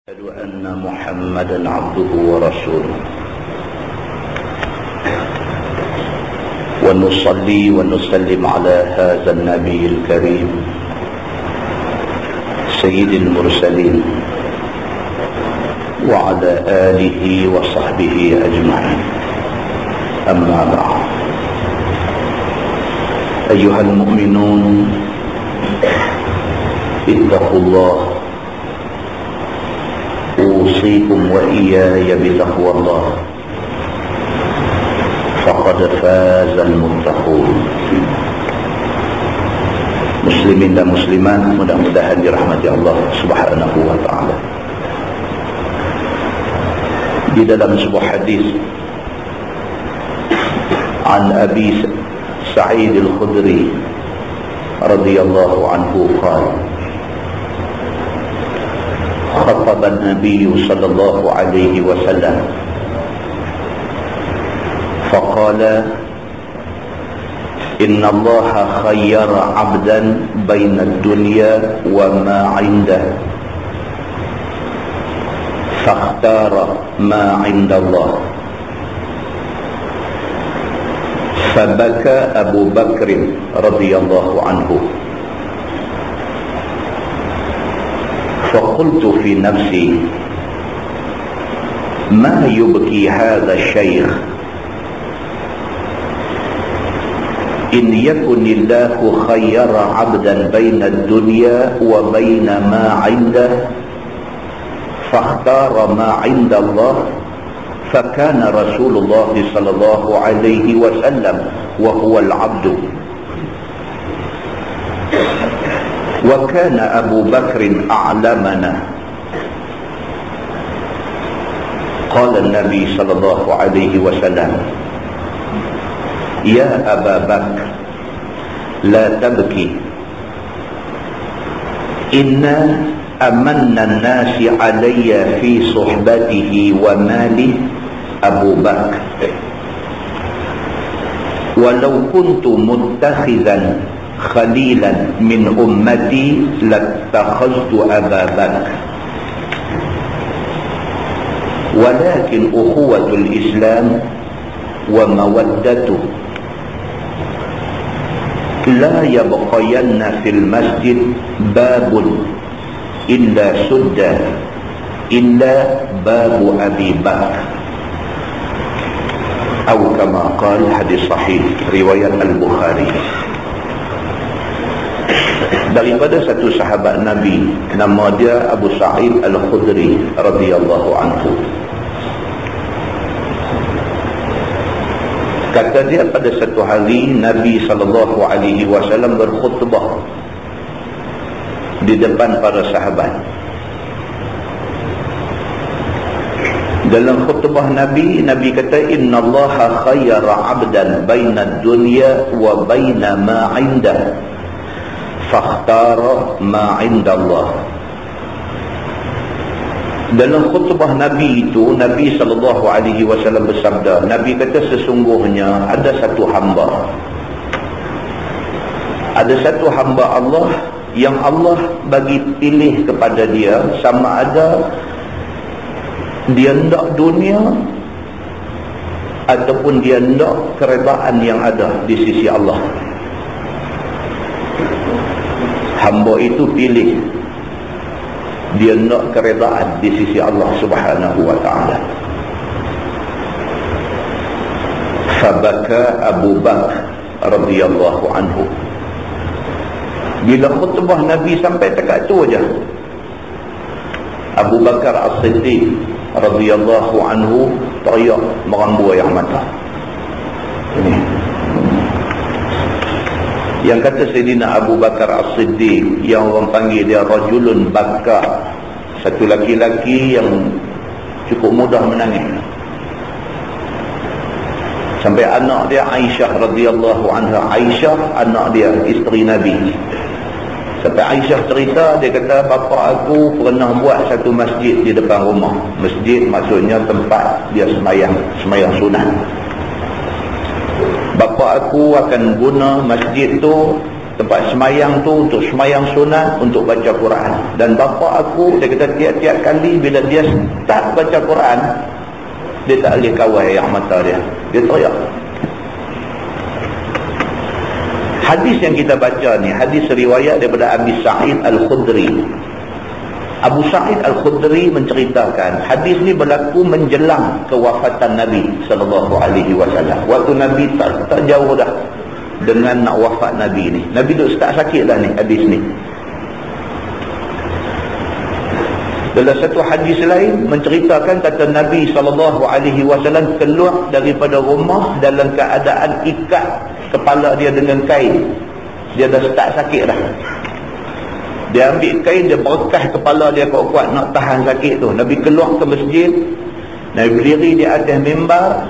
أشهد أن محمدا عبده ورسوله ونصلي ونسلم على هذا النبي الكريم سيد المرسلين وعلى آله وصحبه أجمعين. أما بعد، أيها المؤمنون، اتقوا الله، أوصيكم وإياي بتقوى الله، فقد فاز المتقون. Muslimin dan muslimat, mudah-mudahan dirahmati Allah Subhanahu wa ta'ala. Di dalam sebuah hadis an Abi Sa'id al-Khudri radhiyallahu anhu qala خطب النبي صلى الله عليه وسلم فقال إن الله خير عبدا بين الدنيا وما عنده فاختار ما عند الله فبكى أبو بكر رضي الله عنه فقلت في نفسي ما يبكي هذا الشيخ إن يكن الله خير عبدا بين الدنيا وبين ما عنده فاختار ما عند الله فكان رسول الله صلى الله عليه وسلم وهو العبد وكان أبو بكر أعلمنا. قال النبي صلى الله عليه وسلم يا أبا بكر لا تبكي إن أمن الناس علي في صحبته وماله أبو بكر ولو كنت متخذا خليلا من أمتي لاتخذت أبا بكر ولكن أخوة الإسلام ومودته لا يبقين في المسجد باب إلا سد إلا باب أبي بكر أو كما قال. حديث صحيح رواية البخاري. Daripada satu sahabat Nabi, nama dia Abu Sa'id al-Khudri radhiyallahu anhu. Kata dia, pada satu hari Nabi SAW berkhutbah di depan para sahabat. Dalam khutbah Nabi kata, Inna Allaha khayyara abdan baina dunya wa baina ma indah fakhtara ma indallah. Dalam khutbah Nabi itu, Nabi SAW bersabda, Nabi kata, sesungguhnya ada satu hamba Allah yang Allah bagi pilih kepada dia, sama ada dia hendak dunia ataupun dia hendak keredaan yang ada di sisi Allah. Hamba itu pilih dia nak keredaan di sisi Allah Subhanahu wa ta'ala. Fabaka Abu Bakr radhiyallahu anhu. Bila khutbah Nabi sampai dekat tu aja, Abu Bakar As-Siddiq radhiyallahu anhu teriak merambu air mata. Ini yang kata Sayyidina Abu Bakar As-Siddiq, yang orang panggil dia rajulun bakar, satu laki-laki yang cukup mudah menangis. Sampai anak dia Aisyah radhiyallahu anha, Aisyah anak dia, isteri Nabi, sampai Aisyah cerita, dia kata, bapa aku pernah buat satu masjid di depan rumah. Masjid maksudnya tempat dia semayang sunat. Bapa aku akan guna masjid tu tempat semayang tu untuk semayang sunat, untuk baca Quran. Dan bapa aku, dia kata tiap-tiap kali bila dia start baca Quran, dia tak boleh kawal air mata dia teriak. Hadis yang kita baca ni, hadis riwayat daripada Abi Sa'id Al-Khudri. Abu Sa'id Al-Khudri menceritakan, hadis ni berlaku menjelang kewafatan Nabi SAW. Waktu Nabi tak jauh dah dengan nak wafat Nabi ni. Nabi duk start sakit dah ni, hadis ni. Dalam satu hadis lain menceritakan, kata Nabi SAW keluar daripada rumah dalam keadaan ikat kepala dia dengan kain. Dia dah start sakit dah. Dia ambil kain, dia berkah kepala dia kuat-kuat nak tahan sakit tu. Nabi keluar ke masjid, Nabi berdiri di atas mimbar,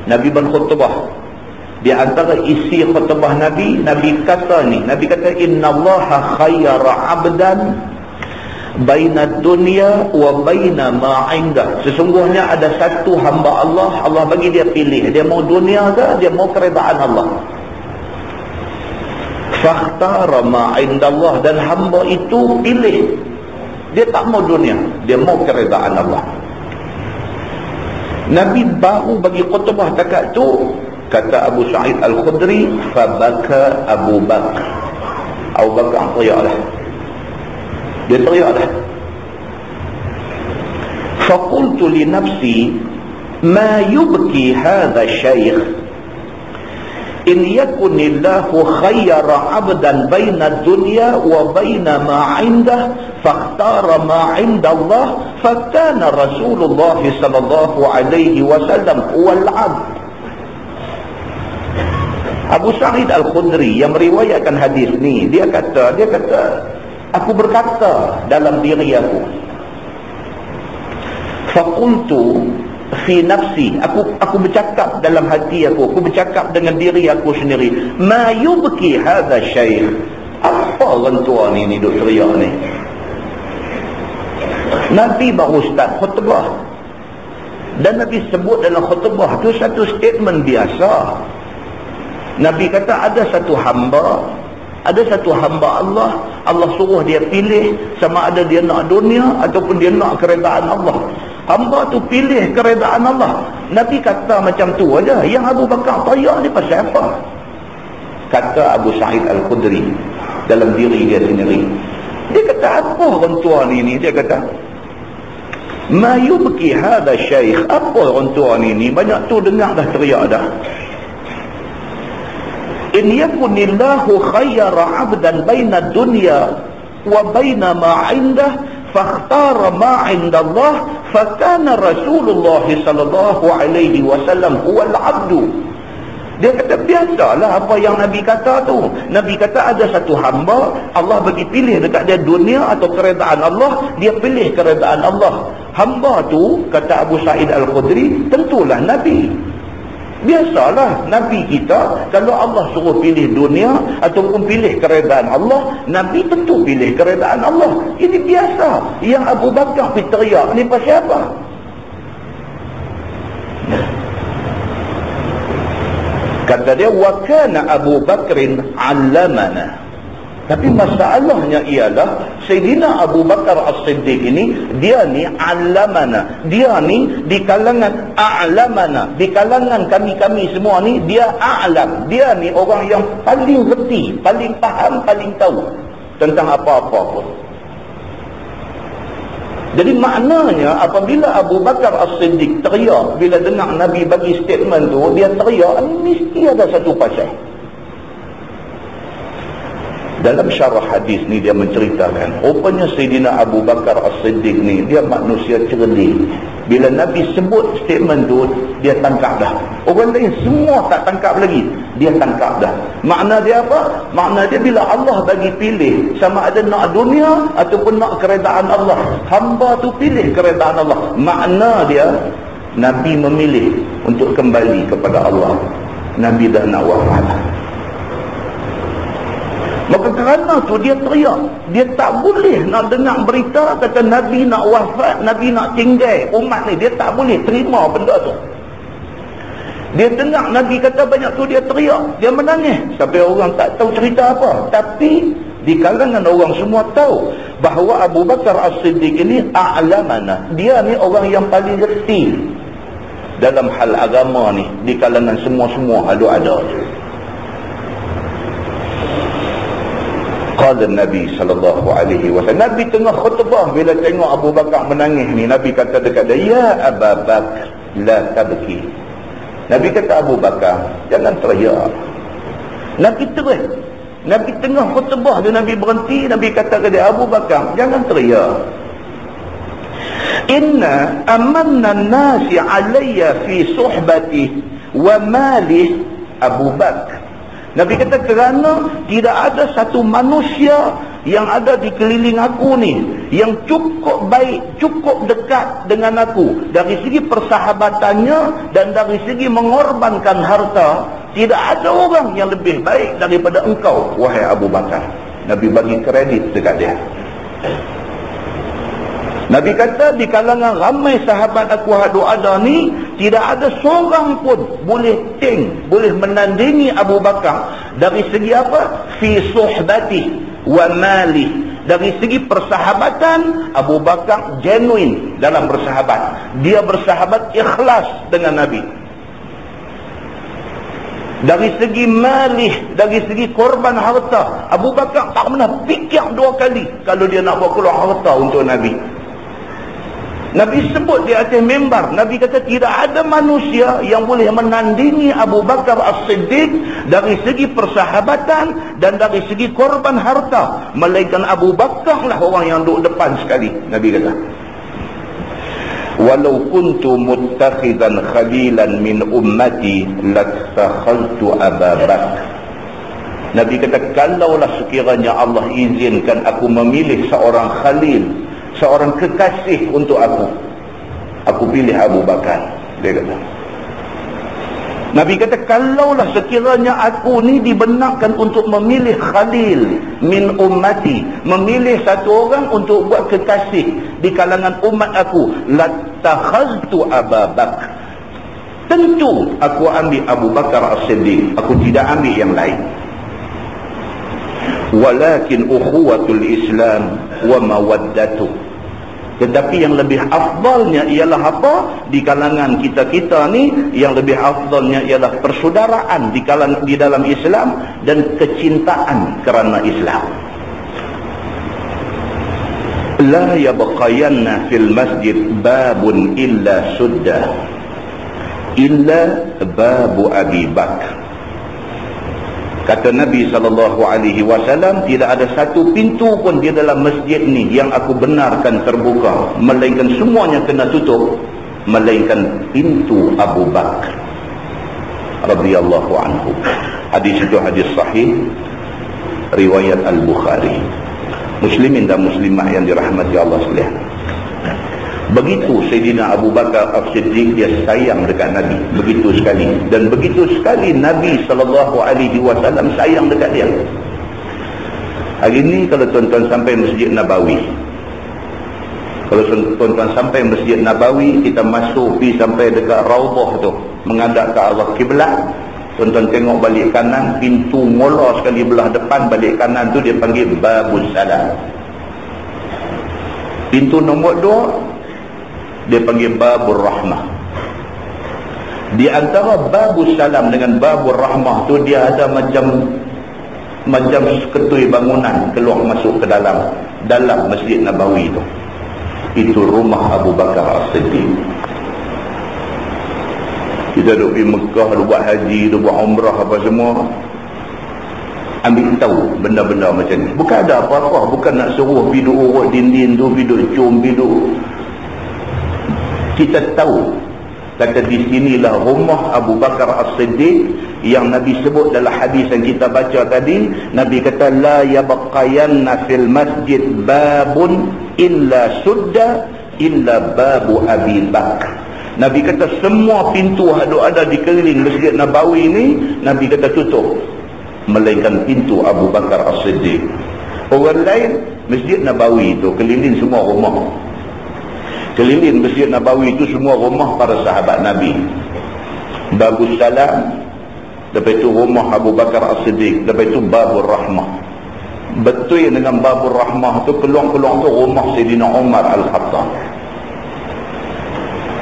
Nabi berkhutbah. Di antara isi khutbah Nabi, Nabi kata innallaha khayyara 'abdan baina dunya wa baina ma 'inda. Sesungguhnya ada satu hamba Allah bagi dia pilih, dia mau dunia ke dia mau keredaan Allah. Fakhtara ma 'indallah, dan hamba itu pilih, dia tak mau dunia, dia mau keredaan Allah. Nabi baru bagi khutbah takat tu, kata Abu Sa'id Al-Khudri, fabaka Abu Bakar. Abu Bakar teriak dah. Dia teriak dah. Faqultu li nafsi ma yubki hadha syekh in yakunillahu khayyara 'abdan baina dunya wa baina ma 'indah fakhtara ma 'inda Allah fakana Rasulullah sallallahu alaihi wasallam wal 'abd. Abu Sa'id Al-Khudri yang meriwayatkan hadis ni, dia kata aku berkata dalam diri aku, faqultu fi nafsi, aku bercakap dalam hati aku bercakap dengan diri aku sendiri, ma yubki hadha syekh, apa orang tua ni duk teriak ni. Nabi baru start khutbah, dan Nabi sebut dalam khutbah tu satu statement biasa. Nabi kata ada satu hamba Allah suruh dia pilih sama ada dia nak dunia ataupun dia nak keredaan Allah. Hamba tu pilih keredaan Allah. Nabi kata macam tu aja. Yang Abu Bakar teriak ni pasal apa? Kata Abu Sa'id Al-Khudri dalam diri dia sendiri, dia kata apa orang tua ni dia kata, ma yubki hadha syekh, apa orang tua ni banyak tu dengar dah teriak dah. In yakunillahu khayyara 'abdan baina dunya wa baina ma 'indah fakhtara ma 'inda Allah fakana Rasulullah sallallahu alaihi wasallam huwal 'abdu. Dia kata biasalah apa yang Nabi kata tu. Nabi kata ada satu hamba Allah bagi pilih dekat dia dunia atau keredaan Allah, dia pilih keredaan Allah. Hamba tu, kata Abu Sa'id Al-Khudri, tentulah Nabi. Biasalah Nabi kita kalau Allah suruh pilih dunia ataupun pilih keredaan Allah, Nabi tentu pilih keredaan Allah. Ini biasa. Yang Abu Bakar pergi teriak ni pasal apa? Kata dia, wa kana Abu Bakrin 'allamana. Tapi masalahnya ialah Sayyidina Abu Bakar As-Siddiq ini, dia ni 'allamana. Dia ni di kalangan a'lamana, di kalangan kami-kami semua ni dia a'lam. Dia ni orang yang paling reti, paling faham, paling tahu tentang apa-apa pun. Jadi maknanya apabila Abu Bakar As-Siddiq teriak bila dengar Nabi bagi statement tu, dia teriak, mesti ada satu pasal. Dalam syarah hadis ni dia menceritakan, rupanya Sayyidina Abu Bakar As-Siddiq ni dia manusia cerdik. Bila Nabi sebut statement tu, dia tangkap dah. Orang lain semua tak tangkap lagi, dia tangkap dah. Makna dia apa? Makna dia bila Allah bagi pilih sama ada nak dunia ataupun nak keredaan Allah, hamba tu pilih keredaan Allah. Makna dia Nabi memilih untuk kembali kepada Allah. Nabi dah nak wafat. Maka kerana tu dia teriak. Dia tak boleh nak dengar berita kata Nabi nak wafat, Nabi nak tinggal umat ni. Dia tak boleh terima benda tu. Dia dengar Nabi kata banyak tu, dia teriak, dia menangis sampai orang tak tahu cerita apa. Tapi di kalangan orang semua tahu bahawa Abu Bakar As-Siddiq ini a'lamana, dia ni orang yang paling reti dalam hal agama ni di kalangan semua-semua ada. Qala Nabi sallallahu alaihi wasallam, Nabi tengah khutbah bila tengok Abu Bakar menangis ni, Nabi kata dekat dia, ya Abu Bakar la tabki. Nabi kata, Abu Bakar, jangan teriak. Nabi terus, Nabi tengah khutbah tu, Nabi berhenti, Nabi kata kepada Abu Bakar, jangan teriak. Inna amanna nasi alayya fi suhbati wa malih Abu Bakar. Nabi kata kerana tidak ada satu manusia yang ada di keliling aku ni yang cukup baik, cukup dekat dengan aku dari segi persahabatannya dan dari segi mengorbankan harta. Tidak ada orang yang lebih baik daripada engkau, wahai Abu Bakar. Nabi bagi kredit dekat dia. Nabi kata di kalangan ramai sahabat aku ada ni, tidak ada seorang pun boleh menandingi Abu Bakar dari segi apa? Fi suhbati wa mali. Dari segi persahabatan, Abu Bakar genuine dalam bersahabat. Dia bersahabat ikhlas dengan Nabi. Dari segi malih, dari segi korban harta, Abu Bakar tak pernah fikir dua kali kalau dia nak buat keluar harta untuk Nabi. Nabi sebut di atas mimbar, Nabi kata tidak ada manusia yang boleh menandingi Abu Bakar As-Siddiq dari segi persahabatan dan dari segi korban harta, melainkan Abu Bakar lah orang yang duduk depan sekali. Nabi kata, walau kuntu muttakhidan khalilan min ummati latakhaltu Abu Bakar. Nabi kata, kalaulah sekiranya Allah izinkan aku memilih seorang khalil, seorang kekasih untuk aku pilih Abu Bakar. Dia kata, Nabi kata, kalaulah sekiranya aku ni dibenarkan untuk memilih khalil min ummati, memilih satu orang untuk buat kekasih di kalangan umat aku, latakhaztu Abu Bakar, tentu aku ambil Abu Bakar As-Siddiq, aku tidak ambil yang lain. Walakin ukhuwatul Islam wa mawaddatuh, tetapi yang lebih afdalnya ialah apa? Di kalangan kita-kita ni, yang lebih afdalnya ialah persaudaraan di dalam Islam dan kecintaan kerana Islam. La yabqayanna fil masjid babun illa sudda illa babu Abi Bakar. Kata Nabi SAW, tidak ada satu pintu pun di dalam masjid ni yang aku benarkan terbuka, melainkan semuanya kena tutup, melainkan pintu Abu Bakar radhiyallahu anhu. Hadis itu hadis sahih riwayat Al-Bukhari. Muslimin dan muslimah yang dirahmati Allah sekalian, begitu Sayyidina Abu Bakar As-Siddiq dia sayang dekat Nabi, begitu sekali. Dan begitu sekali Nabi SAW sayang dekat dia. Hari ni kalau tuan-tuan sampai Masjid Nabawi, kalau tuan-tuan sampai Masjid Nabawi, kita masuk pergi sampai dekat Raudhah tu, menghadap ke arah kiblat, tuan-tuan tengok balik kanan, pintu mula sekali belah depan balik kanan tu dia panggil Babus Salam. Pintu nombor 2 dia panggil Babur Rahmah. Di antara Babus Salam dengan Babur Rahmah tu, dia ada macam seketui bangunan keluar masuk ke dalam Masjid Nabawi tu. Itu rumah Abu Bakar As-Siddiq. Kita duduk pergi Mekah, duduk buat haji, duduk buat umrah apa semua, ambil tahu benda-benda macam ni. Bukan ada apa-apa, bukan nak suruh pergi duduk urut dinding tu, pergi duduk cium, pergi duduk. Kita tahu, kata di sinilah rumah Abu Bakar As-Siddiq yang Nabi sebut dalam hadis yang kita baca tadi. Nabi kata, la yabqayanna fil masjid babun illa sudda illa babu Abi Bakar. Nabi kata semua pintu ada di keliling Masjid Nabawi ini, Nabi kata tutup, melainkan pintu Abu Bakar As-Siddiq. Orang lain, Masjid Nabawi itu keliling semua rumah. Keliling Masjid Nabawi itu semua rumah para sahabat Nabi. Babus Salam, lepas itu rumah Abu Bakar As-Siddiq, lepas itu Babur Rahmah. Betul dengan Babur Rahmah tu, peluang-peluang tu rumah Sayyidina Umar Al-Khattab.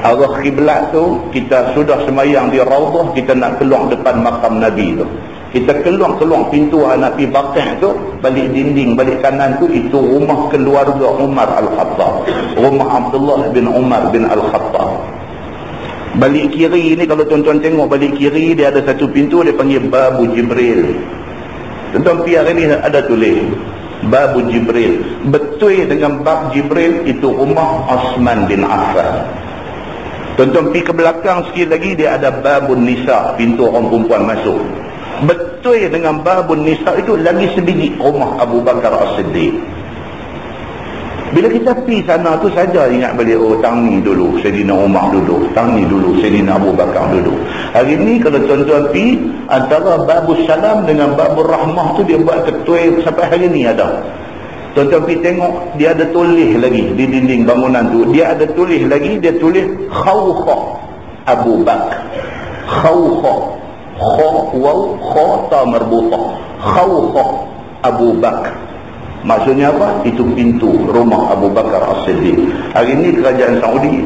Arah kiblat tu, kita sudah semayang di Raudah, kita nak keluar depan makam Nabi tu. Kita keluar pintu Nabi Baqi' tu, balik dinding, balik kanan tu, itu rumah keluarga Umar Al-Khattab. Rumah Abdullah bin Umar bin Al-Khattab. Balik kiri ni, kalau tuan-tuan tengok balik kiri, dia ada satu pintu, dia panggil Babu Jibril. Tuan-tuan piar ni ada tulis Babu Jibril. Betul dengan Bab Jibril, itu rumah Osman bin Affan. Tuan-tuan pergi ke belakang sikit lagi, dia ada Babun Nisa, pintu orang perempuan masuk. Betul dengan Babun Nisa itu lagi sebiji rumah Abu Bakar As-Siddiq. Bila kita pergi sana tu saja ingat balik, oh tang ni dulu Sayyidina Umar duduk, tang ni dulu Sayyidina Abu Bakar duduk. Hari ni kalau tuan-tuan pergi, antara Babus Salam dengan Babur Rahmah tu dia buat ketua sampai hari ni ada. Tuan-tuan pergi tengok, dia ada tulis lagi di dinding bangunan tu, dia ada tulis lagi, dia tulis Khawkha Abu Bakar. Khawkha, kha waw kha ta marbutah, Khawkha Abu Bakar. Maksudnya apa? Itu pintu rumah Abu Bakar As-Siddiq. Hari ini kerajaan Saudi,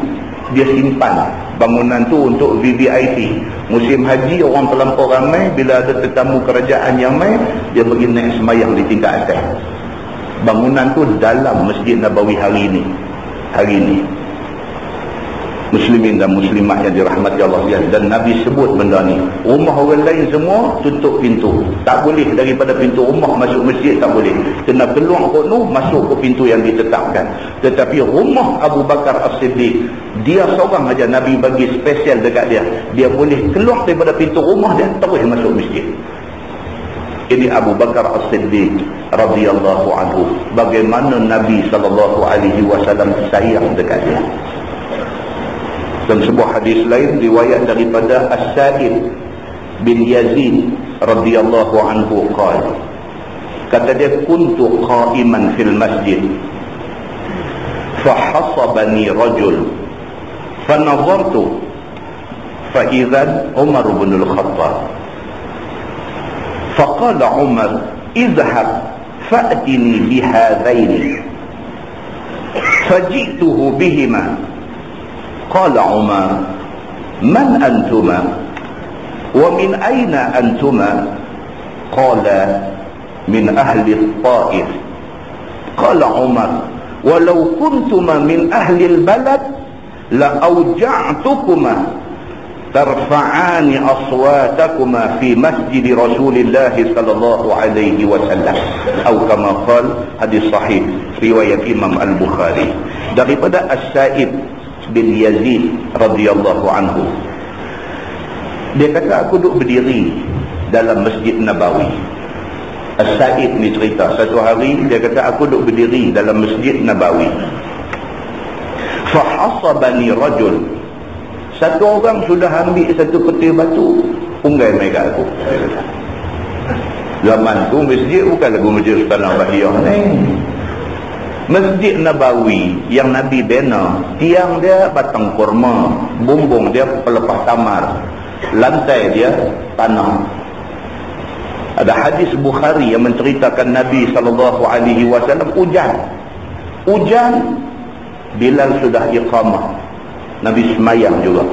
dia simpan bangunan tu untuk VVIP. Musim haji orang terlampau ramai, bila ada tetamu kerajaan yang mai, dia pergi naik semayang di tingkat atas. Bangunan tu dalam Masjid Nabawi hari ini. Hari ini. Muslimin dan muslimat yang dirahmati Allah sekalian, dan Nabi sebut benda ni. Rumah orang lain semua tutup pintu, tak boleh daripada pintu rumah masuk masjid, tak boleh, kena keluar kono masuk ke pintu yang ditetapkan. Tetapi rumah Abu Bakar As-Siddiq, dia seorang aja Nabi bagi spesial dekat dia, dia boleh keluar daripada pintu rumah dia terus masuk masjid. Ini Abu Bakar As-Siddiq radhiyallahu anhu, bagaimana Nabi SAW sayang dekat dia. Dan sebuah hadis lain riwayat daripada As-Sa'id bin Yazid radhiyallahu anhu qala, kata dia, kuntu qa'iman fil masjid fahasabani rajul fanazartu fa idhan Umar bin Al-Khattab faqala Umar idhhab fa'tini bihadhaini fajituhu bihima. Qala Umar, man antuma wa min aina antuma? Qala min ahli Taif. Qala Umar, walau kuntuma min ahli al-balad la awja'tukuma tarfa'ani aswatakuma fi masjid Rasulillah sallallahu alaihi wasallam, atau kama qala, hadis sahih riwayat Imam Al-Bukhari. Daripada As-Sa'id bin Yazid radhiyallahu anhu, dia kata, aku duduk berdiri dalam Masjid Nabawi. As-Sa'id ni cerita, satu hari dia kata, aku duduk berdiri dalam Masjid Nabawi, fahasabani rajul, satu orang sudah ambil satu peti batu punggai mai kat aku. Zaman tu masjid bukan lagu Masjid Sultan Bahiyah ni. Masjid Nabawi yang Nabi bina, tiang dia batang kurma, bumbung dia pelepah tamar, lantai dia tanah. Ada hadis Bukhari yang menceritakan Nabi SAW hujan, Bilal sudah iqamah, Nabi semayang juga.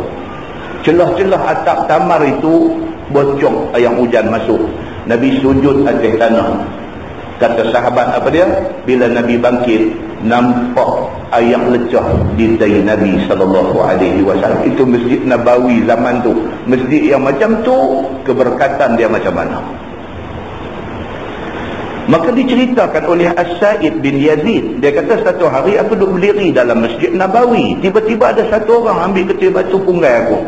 Celah-celah atap tamar itu bocor, yang hujan masuk, Nabi sujud atas tanah. Kata sahabat apa dia, bila Nabi bangkit nampak air lecah di dahi Nabi SAW. Itu Masjid Nabawi zaman tu, masjid yang macam tu, keberkatan dia macam mana. Maka diceritakan oleh As-Sa'id bin Yazid, dia kata, satu hari aku duduk berdiri dalam Masjid Nabawi, tiba-tiba ada satu orang ambil ketil batu punggai aku.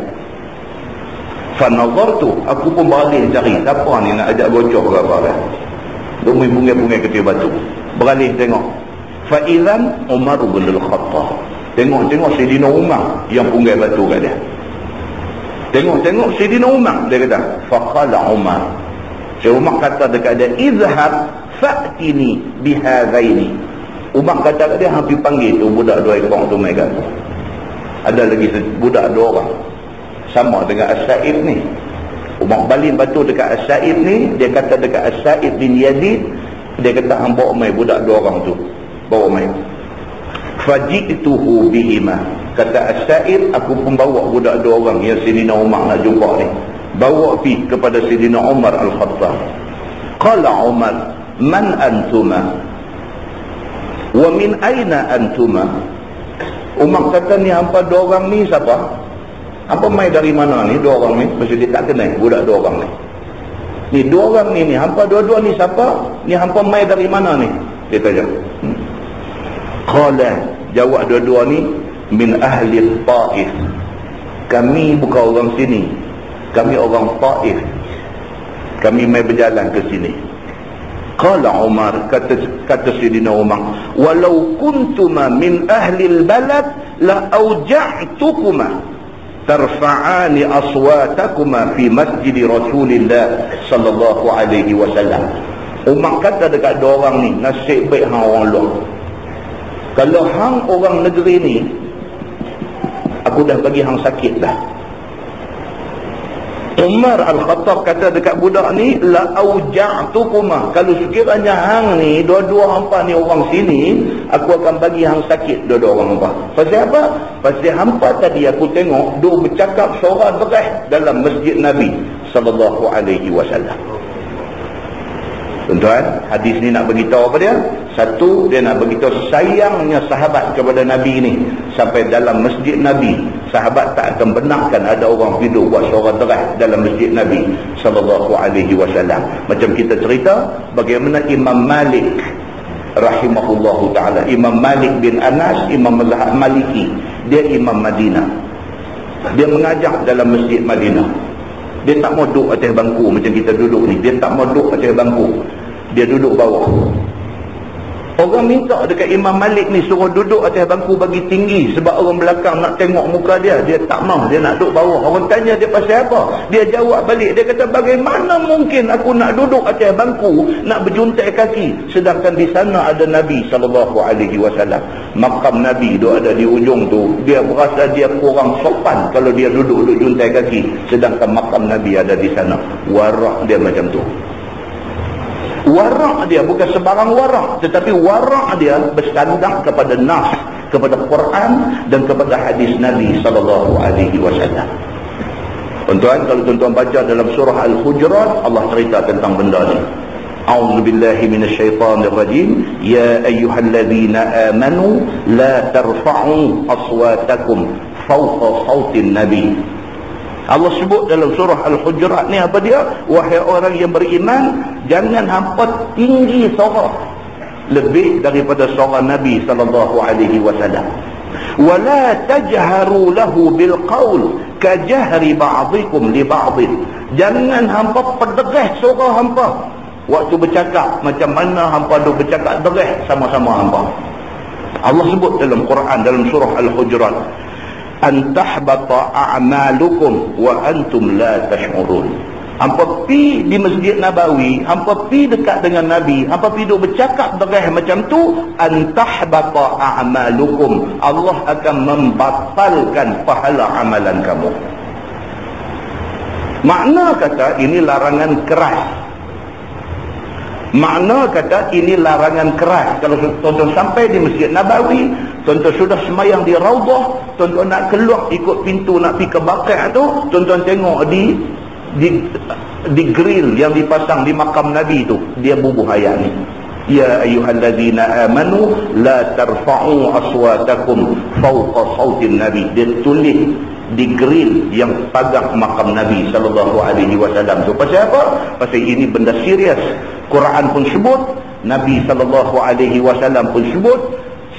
Fanazartu, aku pun balik cari siapa ni nak ajak bocor ke apa kan. Demi bungai-bungai ketil batu, beralih tengok, fa'idhan Umar bin Al-Khattab, tengok Sayyidina Umar yang punggai batu kat dia. Tengok Sayyidina Umar, dia kata, faqala Umar, Sayyidina Umar kata dekat dia, izhab fa'tini bihadhaini. Umar kata kat dia, hampir panggil tu budak dua ekor tu mai kat aku. Ada lagi budak dua orang. sama dengan As-Sa'ib ni. Umar balin batu dekat As-Sa'ib ni, dia kata dekat As-Sa'ib bin Yazid, dia kata hang bawa mai budak dua orang tu, bawa mai. Faji'tuhu bihima, kata As-Sa'ib, aku pun bawa budak dua orang yang Sayyidina Umar nak jumpa ni, bawa pi kepada Sayyidina Umar Al-Khattab. Qala Umar, man antuma wa min aina antuma? Umar kata, ni hampa dua orang ni siapa? Apa mai dari mana ni dua orang ni? Maksud dia tak kenal budak dua orang ni. Ni dua orang ni hampa dua-dua ni siapa? Ni hampa mai dari mana ni? Dia tanya. Qala, jawab dua-dua ni, min ahli Taif. Kami bukan orang sini, kami orang Taif. Kami mai berjalan ke sini. Qala Umar, kata Sayyidina Umar, walau kuntuma min ahli al-balad la auja'tukuma tarfa'ani aswatakuma fi masjid Rasulillah sallallahu alaihi wasallam. Umar kata dekat dua orang ni, nasib baik hang orang luar. Kalau hang orang negeri ni, aku dah bagi hang sakit dah. Umar Al-Khattab kata dekat budak ni, la auja'tukuma, kalau sekiranya hang ni dua-dua hampa ni orang sini, aku akan bagi hang sakit dua-dua orang hampa. Pasal apa? Pasal hampa tadi aku tengok duk bercakap suara deras dalam masjid Nabi sallallahu alaihi wasallam. Tuan-tuan, hadis ni nak beritahu apa dia? Satu, dia nak beritahu sayangnya sahabat kepada Nabi ni. Sampai dalam masjid Nabi, sahabat tak akan benarkan ada orang hidup buat suara deras dalam masjid Nabi sallallahu alaihi wasallam. Macam kita cerita bagaimana Imam Malik rahimahullahu ta'ala, Imam Malik bin Anas, Imam Maliki, dia Imam Madinah. Dia mengajar dalam masjid Madinah. Dia tak mau duduk atas bangku macam kita duduk ni. Dia tak mau duduk atas bangku, dia duduk bawah. Orang minta dekat Imam Malik ni suruh duduk atas bangku bagi tinggi, sebab orang belakang nak tengok muka dia. Dia tak mau, dia nak duduk bawah. Orang tanya dia pasal apa, dia jawab balik, dia kata, bagaimana mungkin aku nak duduk atas bangku, nak berjuntai kaki, sedangkan di sana ada Nabi SAW. Makam Nabi tu ada di ujung tu. Dia berasa dia kurang sopan kalau dia duduk juntai kaki, sedangkan makam Nabi ada di sana. Warak dia macam tu. Warak dia bukan sebarang warak, tetapi warak dia bersandar kepada nas, kepada Quran dan kepada hadis Nabi SAW. Tuan-tuan, kalau tuan-tuan baca dalam surah Al-Hujurat, Allah cerita tentang benda ni. A'udzubillahi minasyaitanirrajim. Ya ayyuhalladzina amanu la tarfa'u aswatakum fawqa sautin nabi. Allah sebut dalam surah Al-Hujurat ni apa dia? Wahai orang yang beriman, jangan hampa tinggi suara lebih daripada suara Nabi sallallahu alaihi wasallam. Wala tajharu lahu bil qaul kajahri ba'dikum li ba'd. Jangan hampa pedegah suara hampa waktu bercakap, macam mana hampa duk bercakap deras sama-sama hampa. Allah sebut dalam Quran dalam surah Al-Hujurat, an tahbata a'malukum wa antum la tash'urun. Hampa pi di Masjid Nabawi, hampa pi dekat dengan Nabi, hampa pi duk bercakap deras macam tu, an tahbata a'malukum, Allah akan membatalkan pahala amalan kamu. Makna kata ini larangan keras. Makna kata ini larangan keras. Kalau tuan-tuan sampai di Masjid Nabawi, tuan-tuan sudah semayang di Raudah, tuan-tuan nak keluar ikut pintu nak pergi ke Baqi' tu, tuan-tuan tengok di grill yang dipasang di makam Nabi tu, dia bubuh ayat ni. Ya ayyuhalladzina amanu la tarfa'u aswatakum fawqa sautin nabi. Dia tulis di grill yang pagar makam Nabi SAW tu. Pasal apa? Pasal ini benda serius. Quran pun sebut, Nabi SAW pun sebut,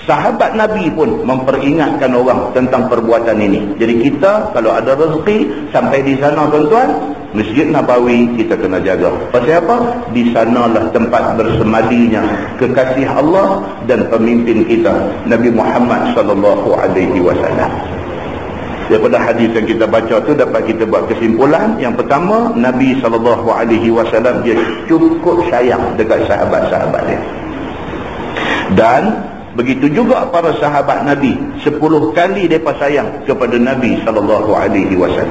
sahabat Nabi pun memperingatkan orang tentang perbuatan ini. Jadi kita kalau ada rezeki sampai di sana tuan-tuan, Masjid Nabawi kita kena jaga. Pasal apa? Di sanalah tempat bersemadinya kekasih Allah dan pemimpin kita Nabi Muhammad SAW. Daripada hadis yang kita baca tu dapat kita buat kesimpulan. Yang pertama, Nabi SAW dia cukup sayang dekat sahabat-sahabat dia. Dan Begitu juga para sahabat Nabi, 10 kali mereka sayang kepada Nabi SAW.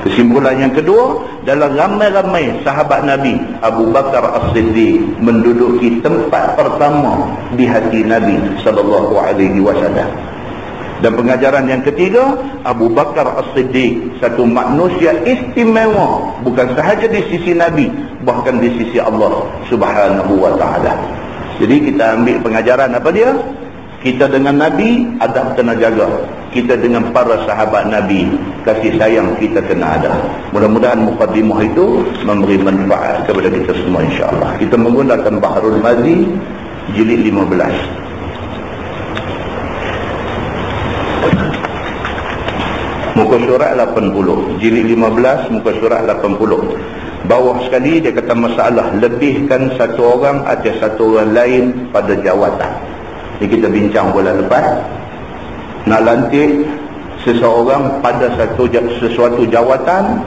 Kesimpulan yang kedua, dalam ramai-ramai sahabat Nabi, Abu Bakar As-Siddiq menduduki tempat pertama di hati Nabi SAW. Dan pengajaran yang ketiga, Abu Bakar As-Siddiq satu manusia istimewa, bukan sahaja di sisi Nabi, bahkan di sisi Allah Subhanahu wa ta'ala. Jadi kita ambil pengajaran apa dia? Kita dengan Nabi, adab kena jaga. Kita dengan para sahabat Nabi, kasih sayang kita kena ada. Mudah-mudahan muqaddimah itu memberi manfaat kepada kita semua, insya-Allah. Kita menggunakan Bahrul Mazi jilid 15. Muka surat 80, jilid 15, muka surat 80. Bawah sekali dia kata masalah lebihkan satu orang atas satu orang lain pada jawatan. Ini kita bincang bulan lepas. Nak lantik seseorang pada sesuatu jawatan,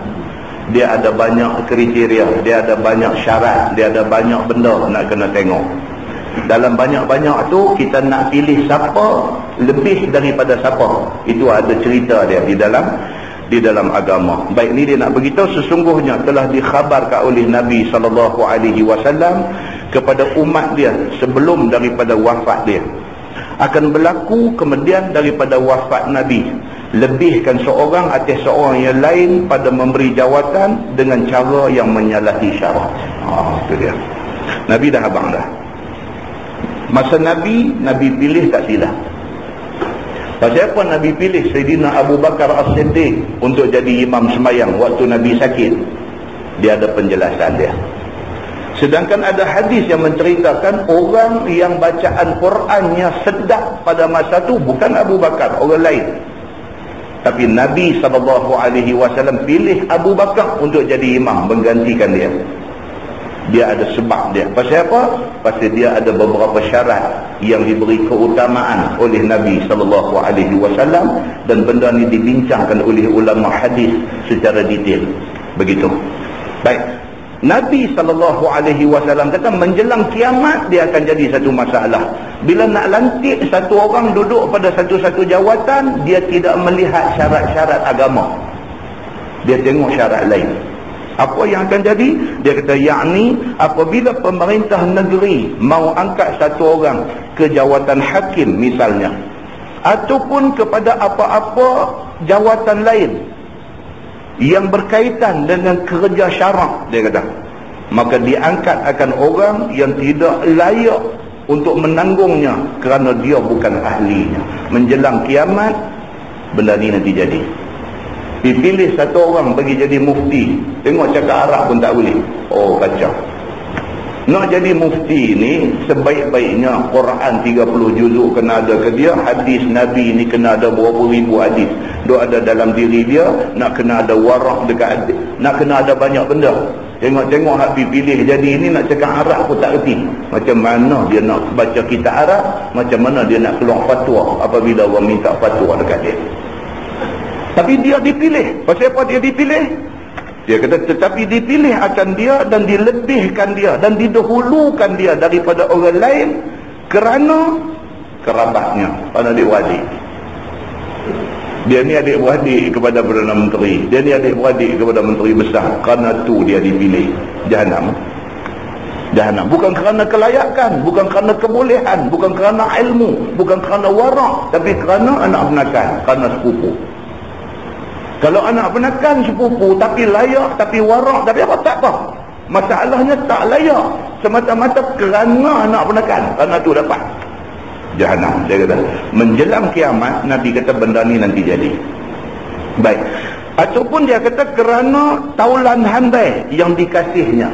dia ada banyak kriteria, dia ada banyak syarat, dia ada banyak benda nak kena tengok. Dalam banyak-banyak tu kita nak pilih siapa lebih daripada siapa. Itu ada cerita dia di dalam agama. Baik, ni dia nak beritahu sesungguhnya telah dikhabarkan oleh Nabi SAW kepada umat dia sebelum daripada wafat dia. Akan berlaku kemudian daripada wafat Nabi, lebihkan seorang atas seorang yang lain pada memberi jawatan dengan cara yang menyalahi syarat. Itu dia. Nabi dah abang dah. Masa Nabi pilih tak silap. Pasal apa Nabi pilih Sayyidina Abu Bakar As-Siddiq untuk jadi imam sembahyang waktu Nabi sakit? Dia ada penjelasan dia. Sedangkan ada hadis yang menceritakan orang yang bacaan Qurannya sedap pada masa tu bukan Abu Bakar, orang lain. Tapi Nabi SAW pilih Abu Bakar untuk jadi imam, menggantikan dia. Dia ada sebab dia. Pasal apa? Pasal dia ada beberapa syarat yang diberi keutamaan oleh Nabi SAW, dan benda ni dibincangkan oleh ulama hadis secara detail. Begitu. Baik. Nabi SAW kata menjelang kiamat dia akan jadi satu masalah. Bila nak lantik satu orang duduk pada satu-satu jawatan, dia tidak melihat syarat-syarat agama. Dia tengok syarat lain. Apa yang akan jadi? Dia kata, yakni apabila pemerintah negeri mau angkat satu orang ke jawatan hakim misalnya, ataupun kepada apa-apa jawatan lain yang berkaitan dengan kerja syarak, dia kata, maka diangkat akan orang yang tidak layak untuk menanggungnya kerana dia bukan ahlinya. Menjelang kiamat, benda ni nanti jadi. Dipilih satu orang bagi jadi mufti, tengok cakap Arab pun tak boleh. Oh, kacau. Nak jadi mufti ni sebaik-baiknya Quran 30 juzuk kena ada ke dia, hadis Nabi ni kena ada berapa ribu hadis dia ada dalam diri dia, nak kena ada warak dekat, nak kena ada banyak benda. Tengok-tengok hak pilih jadi ini, nak cakap Arab pun tak reti. Macam mana dia nak baca kitab Arab, macam mana dia nak keluar fatwa apabila orang minta fatwa dekat dia. Tapi dia dipilih. Pasal apa dia dipilih? Dia kata tetapi dipilih akan dia dan dilebihkan dia dan didahulukan dia daripada orang lain kerana kerabatnya, kerana adik-beradik. Dia ni adik-beradik kepada Perdana Menteri, dia ni adik-beradik kepada Menteri Besar. Kerana tu dia dipilih. Jahanam. Jahanam. Bukan kerana kelayakan, bukan kerana kebolehan, bukan kerana ilmu, bukan kerana warak, tapi kerana anak penakan, kerana sepupu. Kalau anak penakan sepupu tapi layak, tapi warak, tapi apa, tak apa. Masalahnya tak layak semata-mata kerana anak penakan, kerana tu dapat jahanam. Dia kata menjelang kiamat, Nabi kata benda ni nanti jadi. Baik. Ataupun dia kata kerana taulan handai yang dikasihnya.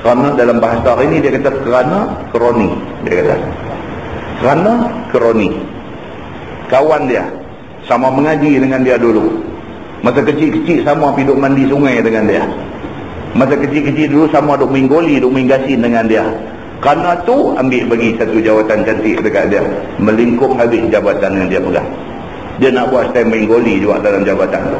Kerana dalam bahasa hari ini dia kata kerana kroni. Dia kata kerana kroni. Kawan dia sama mengaji dengan dia dulu. Masa kecil-kecil sama pergi duk mandi sungai dengan dia. Masa kecil-kecil dulu sama duk main goli, duk main gasin dengan dia. Kerana tu ambil bagi satu jawatan cantik dekat dia. Melingkup habis jabatan yang dia pegang. Dia nak buat stand main goli juga dalam jabatan tu.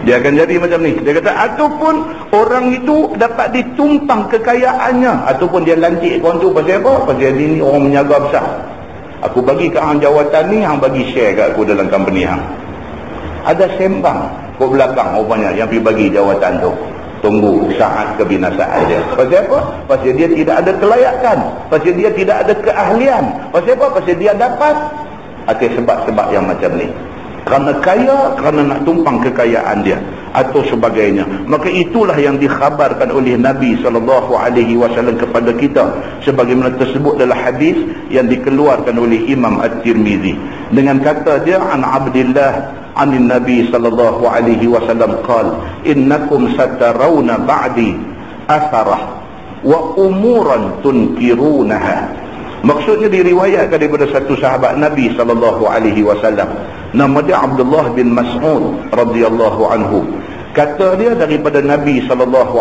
Dia akan jadi macam ni. Dia kata ataupun orang itu dapat ditumpang kekayaannya, ataupun dia lantik orang tu pasal apa? Pasal dia ni orang menyaga besar. Aku bagi kat hang jawatan ni, hang bagi share kat aku dalam company hang. Ada sembang kat belakang rupanya yang pergi bagi jawatan tu. Tunggu saat kebinasaan dia. Pasal apa? Pasal dia tidak ada kelayakan. Pasal dia tidak ada keahlian. Pasal apa? Pasal dia dapat. Okey, sebab-sebab yang macam ni. Kerana kaya, kerana nak tumpang kekayaan dia atau sebagainya. Maka itulah yang dikhabarkan oleh Nabi SAW kepada kita, sebagaimana tersebut dalam hadis yang dikeluarkan oleh Imam At-Tirmizi dengan kata dia, an Abdillah anin Nabi SAW qala innakum satarawna ba'di atharah wa umuran tunkirunaha. Maksudnya diriwayatkan daripada satu sahabat Nabi SAW, nama dia Abdullah bin Mas'ud radhiyallahu anhu. Kata dia daripada Nabi SAW,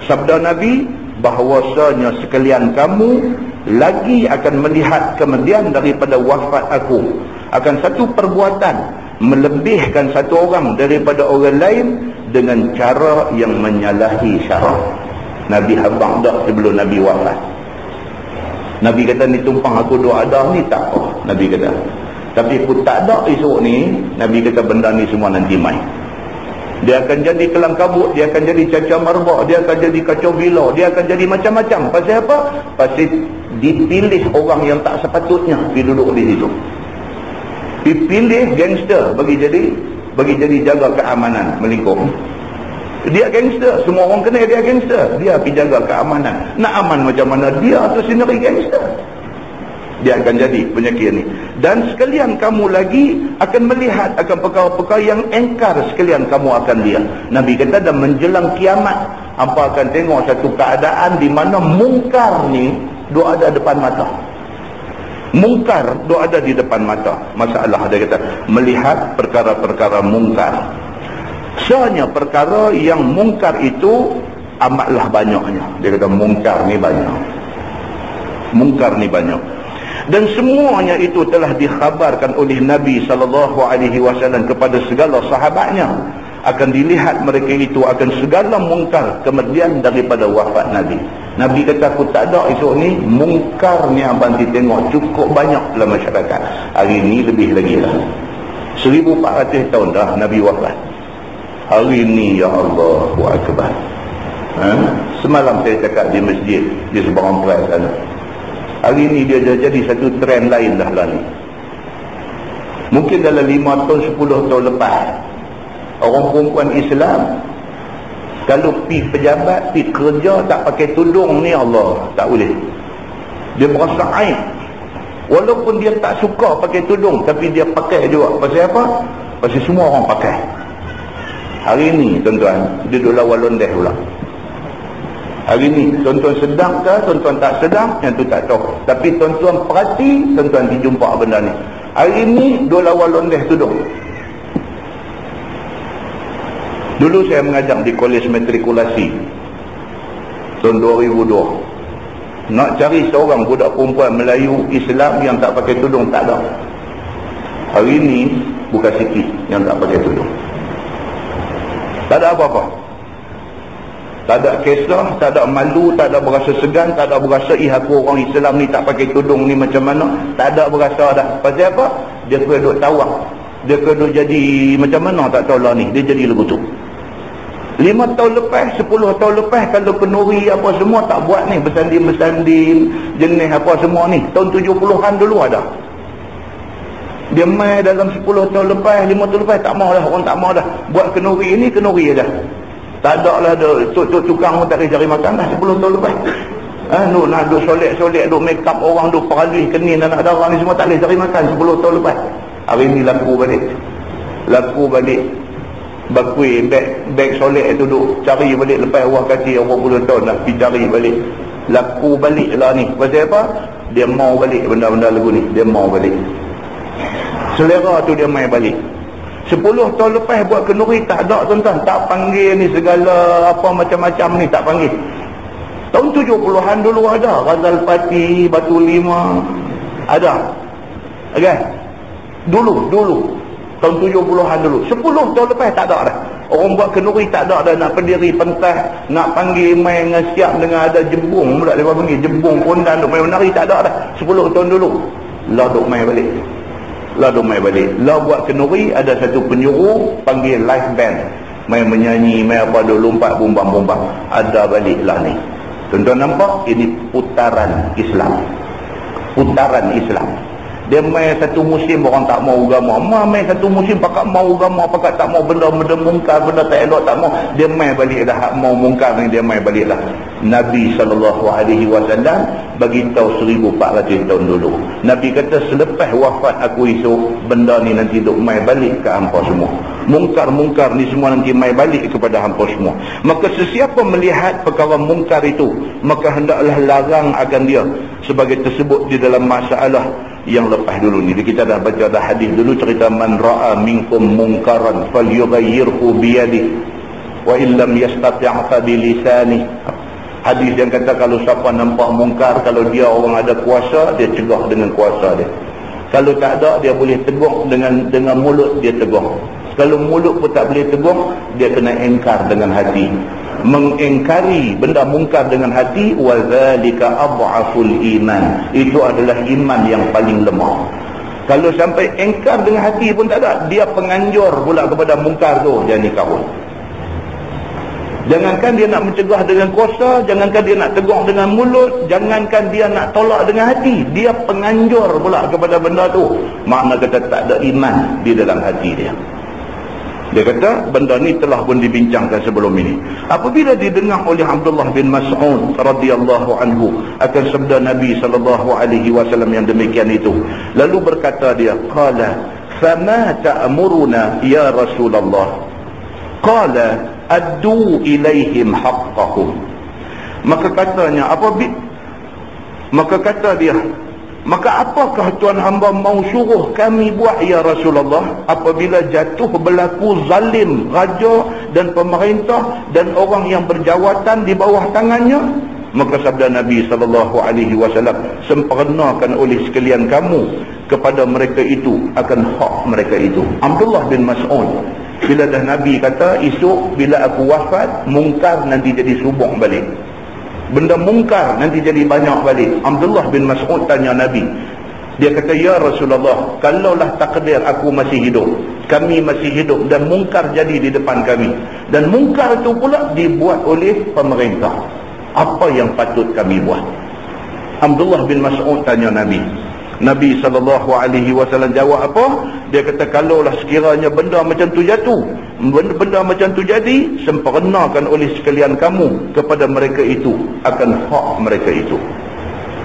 sabda Nabi, bahwasanya sekalian kamu lagi akan melihat kemudian daripada wafat aku akan satu perbuatan melebihkan satu orang daripada orang lain dengan cara yang menyalahi syarak. Nabi habang dah sebelum Nabi wafat. Nabi kata ni tumpang aku dua ada ni tak apa. Nabi kata. Tapi aku tak ada esok ni, Nabi kata benda ni semua nanti mai. Dia akan jadi kelang kabut, dia akan jadi caca marbak, dia akan jadi kacau bila, dia akan jadi macam-macam. Pasal apa? Pasal dipilih orang yang tak sepatutnya pergi duduk di situ. Dipilih gangster bagi jadi jaga keamanan melingkup. Dia gangster, semua orang kenal dia gangster. Dia pergi jaga keamanan. Nak aman macam mana dia tu sendiri gangster. Dia akan jadi penyakit ni. Dan sekalian kamu lagi akan melihat akan perkara-perkara yang engkar sekalian kamu akan lihat. Nabi kata dan menjelang kiamat, hampa akan tengok satu keadaan di mana mungkar ni duk ada depan mata. Mungkar duk ada di depan mata. Masalah dia kata melihat perkara-perkara mungkar. Sebenarnya perkara yang mungkar itu amatlah banyaknya. Dia kata mungkar ni banyak. Mungkar ni banyak. Dan semuanya itu telah dikhabarkan oleh Nabi SAW kepada segala sahabatnya. Akan dilihat mereka itu akan segala mungkar kemudian daripada wafat Nabi. Nabi kata aku tak ada esok ni, mungkar ni abang ditengok cukup banyak dalam masyarakat. Hari ni lebih lagi lah. 1400 tahun dah Nabi wafat. Hari ni ya Allahu Akbar. Semalam saya cakap di masjid di Sebarang Perai sana. Hari ni dia jadi satu trend lain dah lah ni. Mungkin dalam 5 tahun 10 tahun lepas, orang perempuan Islam kalau pi pejabat, pi kerja tak pakai tudung ni, Allah, tak boleh. Dia berasa aib. Walaupun dia tak suka pakai tudung, tapi dia pakai juga. Pasal apa? Pasal semua orang pakai. Hari ni tuan-tuan, dia duduk lawan londeh pula. Hari ni tuan-tuan sedang ke, tuan-tuan tak sedang, yang tu tak tahu. Tapi tuan-tuan perhati, tuan-tuan dijumpa benda ni. Hari ni duduk lawan londeh tudung. Dulu saya mengajar di kolej matrikulasi tahun 2002. Nak cari seorang budak perempuan Melayu Islam yang tak pakai tudung, tak ada. Hari ni bukan sikit yang tak pakai tudung. Tak ada apa-apa. Tak ada kisah, tak ada malu, tak ada berasa segan, tak ada berasa aku orang Islam ni tak pakai tudung ni macam mana. Tak ada berasa dah. Pasal apa? Dia kena duduk tawak. Dia kena duduk jadi macam mana tak tahulah ni. Dia jadi lagu tu. 5 tahun lepas, 10 tahun lepas, kalau penuri apa semua tak buat ni, bersanding-bersanding jenis apa semua ni. Tahun 70-an dulu ada. Dia main dalam 10 tahun lepas, 5 tahun lepas, tak mau dah, orang tak mau dah. Buat kenuri ni, kenuri aja. Tak ada lah, tukang pun tak boleh cari makan dah 10 tahun lepas. Nak duk solek-solek, duk make up orang, duk peralih kenin anak darah ni semua tak boleh cari makan 10 tahun lepas. Hari ni laku balik. Laku balik. Bakui, beg solek tu duk cari balik lepas Allah kasih 20 tahun dah, pergi cari balik. Laku balik lah ni. Pasal apa? Dia mau balik benda-benda lagu ni. Dia mau balik. Selera tu dia main balik. 10 tahun lepas buat kenuri tak ada tuan-tuan. Tak panggil ni segala apa macam-macam ni, tak panggil. Tahun 70-an dulu ada. Razal Pati, Batu Lima. Ada. Okay? Dulu. tahun 70-an dulu. 10 tahun lepas tak ada dah. Orang buat kenduri tak ada dah, nak pendiri pentas, nak panggil main dengan siap dengan ada jembung pula, dia panggil jembung pondan duk main menari, tak ada dah. 10 tahun dulu lah duk main balik. Lah buat kenduri, ada satu penyuruh panggil live band, main menyanyi, main apa, duk lompat bumbang-bumbang, ada balik lah ni. Tuan-tuan nampak, ini putaran Islam. Dia main satu musim orang tak mau agama, main satu musim pakat mau agama, pakat tak mau benda mungkar, benda tak elok tak mau, dia main balik dah. Hak mau mungkar ni dia main balik lah. Nabi SAW bagi tahu 1400 tahun dulu. Nabi kata selepas wafat aku esok, benda ni nanti duk main balik ke hampa semua. Mungkar ni semua nanti main balik kepada hampa semua. Maka sesiapa melihat perkara mungkar itu, maka hendaklah larang akan dia, sebagai tersebut di dalam masalah yang lepas dulu ni. Kita dah baca dah hadis dulu, cerita man ra'a minkum munkaran falyughayyirhu biyadihi wa illam yastati' fa bilisanihi. Hadis yang kata kalau siapa nampak mungkar, kalau dia orang ada kuasa, dia cegah dengan kuasa dia. Kalau tak ada, dia boleh tegur dengan mulut, dia tegur. Kalau mulut pun tak boleh tegur, dia kena engkar dengan hati. Mengingkari benda mungkar dengan hati, wa zalika adhaful iman, itu adalah iman yang paling lemah. Kalau sampai engkar dengan hati pun tak ada, dia penganjur pula kepada mungkar tu, jadi kawin. Jangankan dia nak mencegah dengan kuasa, jangankan dia nak tegur dengan mulut, jangankan dia nak tolak dengan hati, dia penganjur pula kepada benda tu. Makna kata tak ada iman di dalam hati dia. Dia kata benda ni telah pun dibincangkan sebelum ini. Apabila didengar oleh Abdullah bin Mas'ud radhiyallahu anhu akan sabda Nabi sallallahu alaihi wasallam yang demikian itu, lalu berkata dia, qala fama ta'muruna ya Rasulullah? Qala addu ilaihim haqqahum. Maka kata dia, maka apakah Tuhan hamba mau suruh kami buat ya Rasulullah apabila jatuh berlaku zalim raja dan pemerintah dan orang yang berjawatan di bawah tangannya? Maka sabda Nabi SAW, sempurnakan oleh sekalian kamu kepada mereka itu akan hak mereka itu. Abdullah bin Mas'ud, bila dah Nabi kata esok bila aku wafat, mungkar nanti jadi subuk balik, benda mungkar nanti jadi banyak balik. Abdullah bin Mas'ud tanya Nabi, dia kata, ya Rasulullah, kalaulah takdir aku masih hidup, kami masih hidup dan mungkar jadi di depan kami, dan mungkar itu pula dibuat oleh pemerintah, apa yang patut kami buat? Abdullah bin Mas'ud tanya Nabi. Nabi SAW jawab apa? Dia kata, kalaulah sekiranya benda macam tu jatuh, benda macam tu jadi, sempurnakan oleh sekalian kamu kepada mereka itu akan hak mereka itu.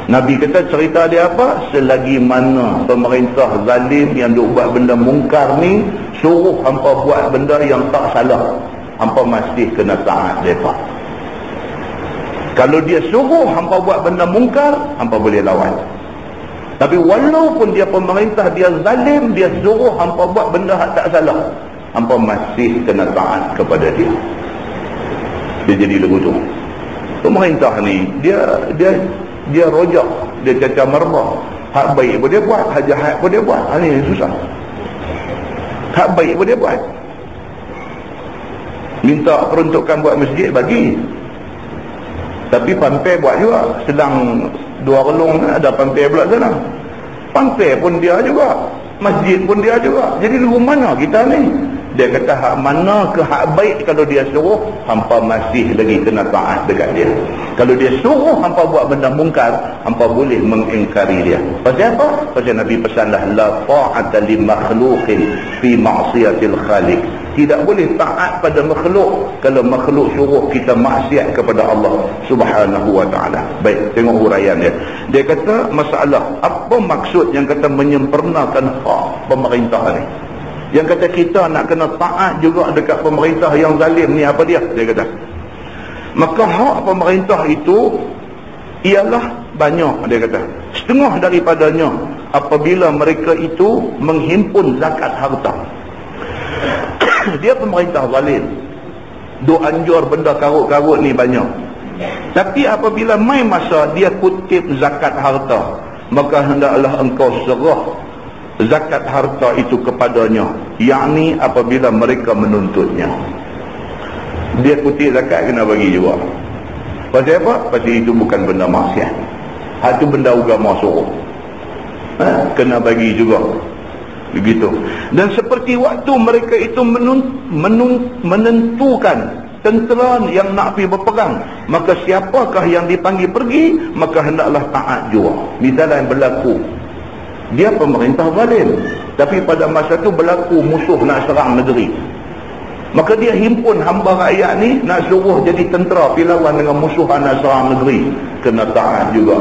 Nabi kata, cerita dia apa? Selagi mana pemerintah zalim yang duk buat benda mungkar ni suruh hampa buat benda yang tak salah, hampa masih kena taat mereka. Kalau dia suruh hampa buat benda mungkar, hampa boleh lawan. Tapi walaupun dia pemerintah, dia zalim, dia suruh hampa buat benda yang tak salah, hampa masih kena taat kepada dia. Dia jadi lagu tu. Pemerintah ni dia rojak, dia cacah merbah. Hak baik pun dia buat, hak jahat pun dia buat. Ini susah. Hak baik pun dia buat. Minta peruntukan buat masjid, bagi. Tapi pantai buat juga. Sedang dua relung ada pantai pula sana. Pantai pun dia juga, masjid pun dia juga. Jadi lagu mana kita ni? Dia kata hak mana ke hak baik, kalau dia suruh, hampa masih lagi kena taat dekat dia. Kalau dia suruh hampa buat benda mungkar, hampa boleh mengingkari dia. Pasal apa? Pasal Nabi pesanlah, la ta'ata li makhluqin fi ma'siyatil khaliq. Tidak boleh taat pada makhluk kalau makhluk suruh kita maksiat kepada Allah Subhanahu wa ta'ala. Baik, tengok huraian dia. Dia kata masalah, apa maksud yang kata menyempurnakan hak pemerintah ni? Yang kata kita nak kena taat juga dekat pemerintah yang zalim ni, apa dia? Dia kata, maka hak pemerintah itu ialah banyak, dia kata. Setengah daripadanya apabila mereka itu menghimpun zakat harta. Dia pemerintah zalim, duk anjur benda karut-karut ni banyak. Tapi apabila mai masa dia kutip zakat harta, maka hendaklah engkau serah zakat harta itu kepadanya, yakni apabila mereka menuntutnya. Dia kutip zakat kena bagi juga. Pasal apa? Pasal itu bukan benda maksiat. Itu benda agama suruh. Kena bagi juga. Begitu. Dan seperti waktu mereka itu menentukan tentera yang nak pergi berperang, maka siapakah yang dipanggil pergi, maka hendaklah taat juga. Misalnya yang berlaku, dia pemerintah zalim, tapi pada masa itu berlaku musuh nak serang negeri, maka dia himpun hamba rakyat ni nak suruh jadi tentera pergi lawan dengan musuh nak serang negeri. Kena taat juga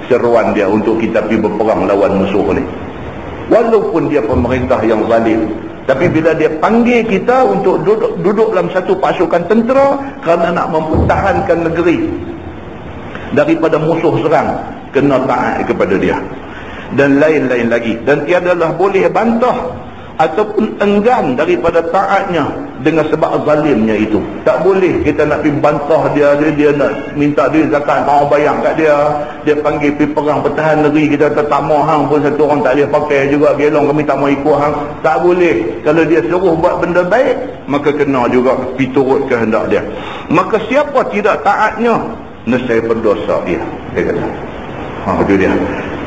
seruan dia untuk kita pergi berperang lawan musuh ni, walaupun dia pemerintah yang zalim. Tapi bila dia panggil kita untuk duduk dalam satu pasukan tentera kerana nak mempertahankan negeri daripada musuh serang, kena taat kepada dia. Dan lain-lain lagi. Dan tiadalah boleh bantah ataupun enggan daripada taatnya dengan sebab zalimnya itu. Tak boleh kita nak pergi bantah dia nak minta dia zakat, mau bayang kat dia panggil pergi perang pertahan negeri, kita tak mau hang pun satu orang tak boleh pakai juga gelong kami tak mau ikut hang. Tak boleh. Kalau dia suruh buat benda baik, maka kena juga pergi turut kehendak dia. Maka siapa tidak taatnya, nescaya berdosa dia kata. Itu dia.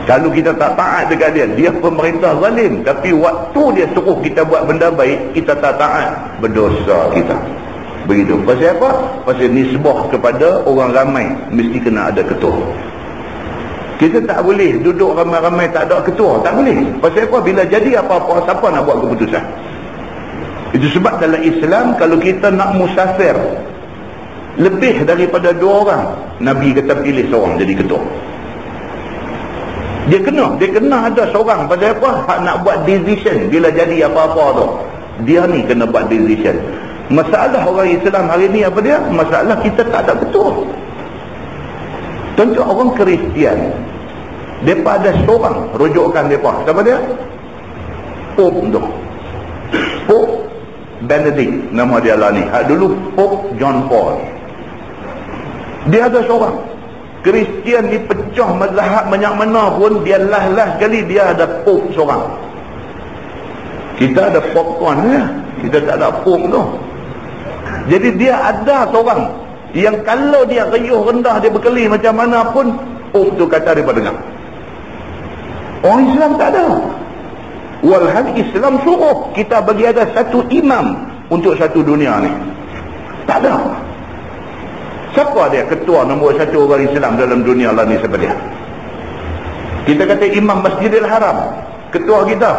Kalau kita tak taat dekat dia pemerintah zalim, tapi waktu dia suruh kita buat benda baik, kita tak taat, berdosa kita. Begitu. Pasal apa? Pasal nisbah kepada orang ramai mesti kena ada ketua. Kita tak boleh duduk ramai-ramai tak ada ketua, tak boleh. Pasal apa? Bila jadi apa-apa, siapa nak buat keputusan? Itu sebab dalam Islam, kalau kita nak musafir lebih daripada 2 orang, Nabi kata pilih seorang jadi ketua. Dia kena ada seorang. Pasal apa? Hak nak buat decision bila jadi apa-apa tu, dia ni kena buat decision. Masalah orang Islam hari ni apa dia? Masalah kita tak ada ketua. Tentu orang Kristian, mereka ada seorang rujukan mereka. Siapa dia? Pope tu, Pope Benedict nama dia lah ni. Dulu Pope John Paul. Dia ada seorang. Kristian dipecah mazhab banyak mana pun, dia lah sekali dia ada Pope seorang. Kita ada Pope tuan ya, kita tak ada Pope tu. Jadi dia ada seorang yang kalau dia riuh rendah, dia berkeli macam mana pun, Pope tu kata dia dengar. Orang Islam tak ada. Walhal Islam suruh kita bagi ada satu imam untuk satu dunia ni. Tak ada. Siapa dia ketua nombor 1 orang Islam dalam dunia lah ni? Siapa dia? Kita kata Imam Masjidil Haram, ketua kita.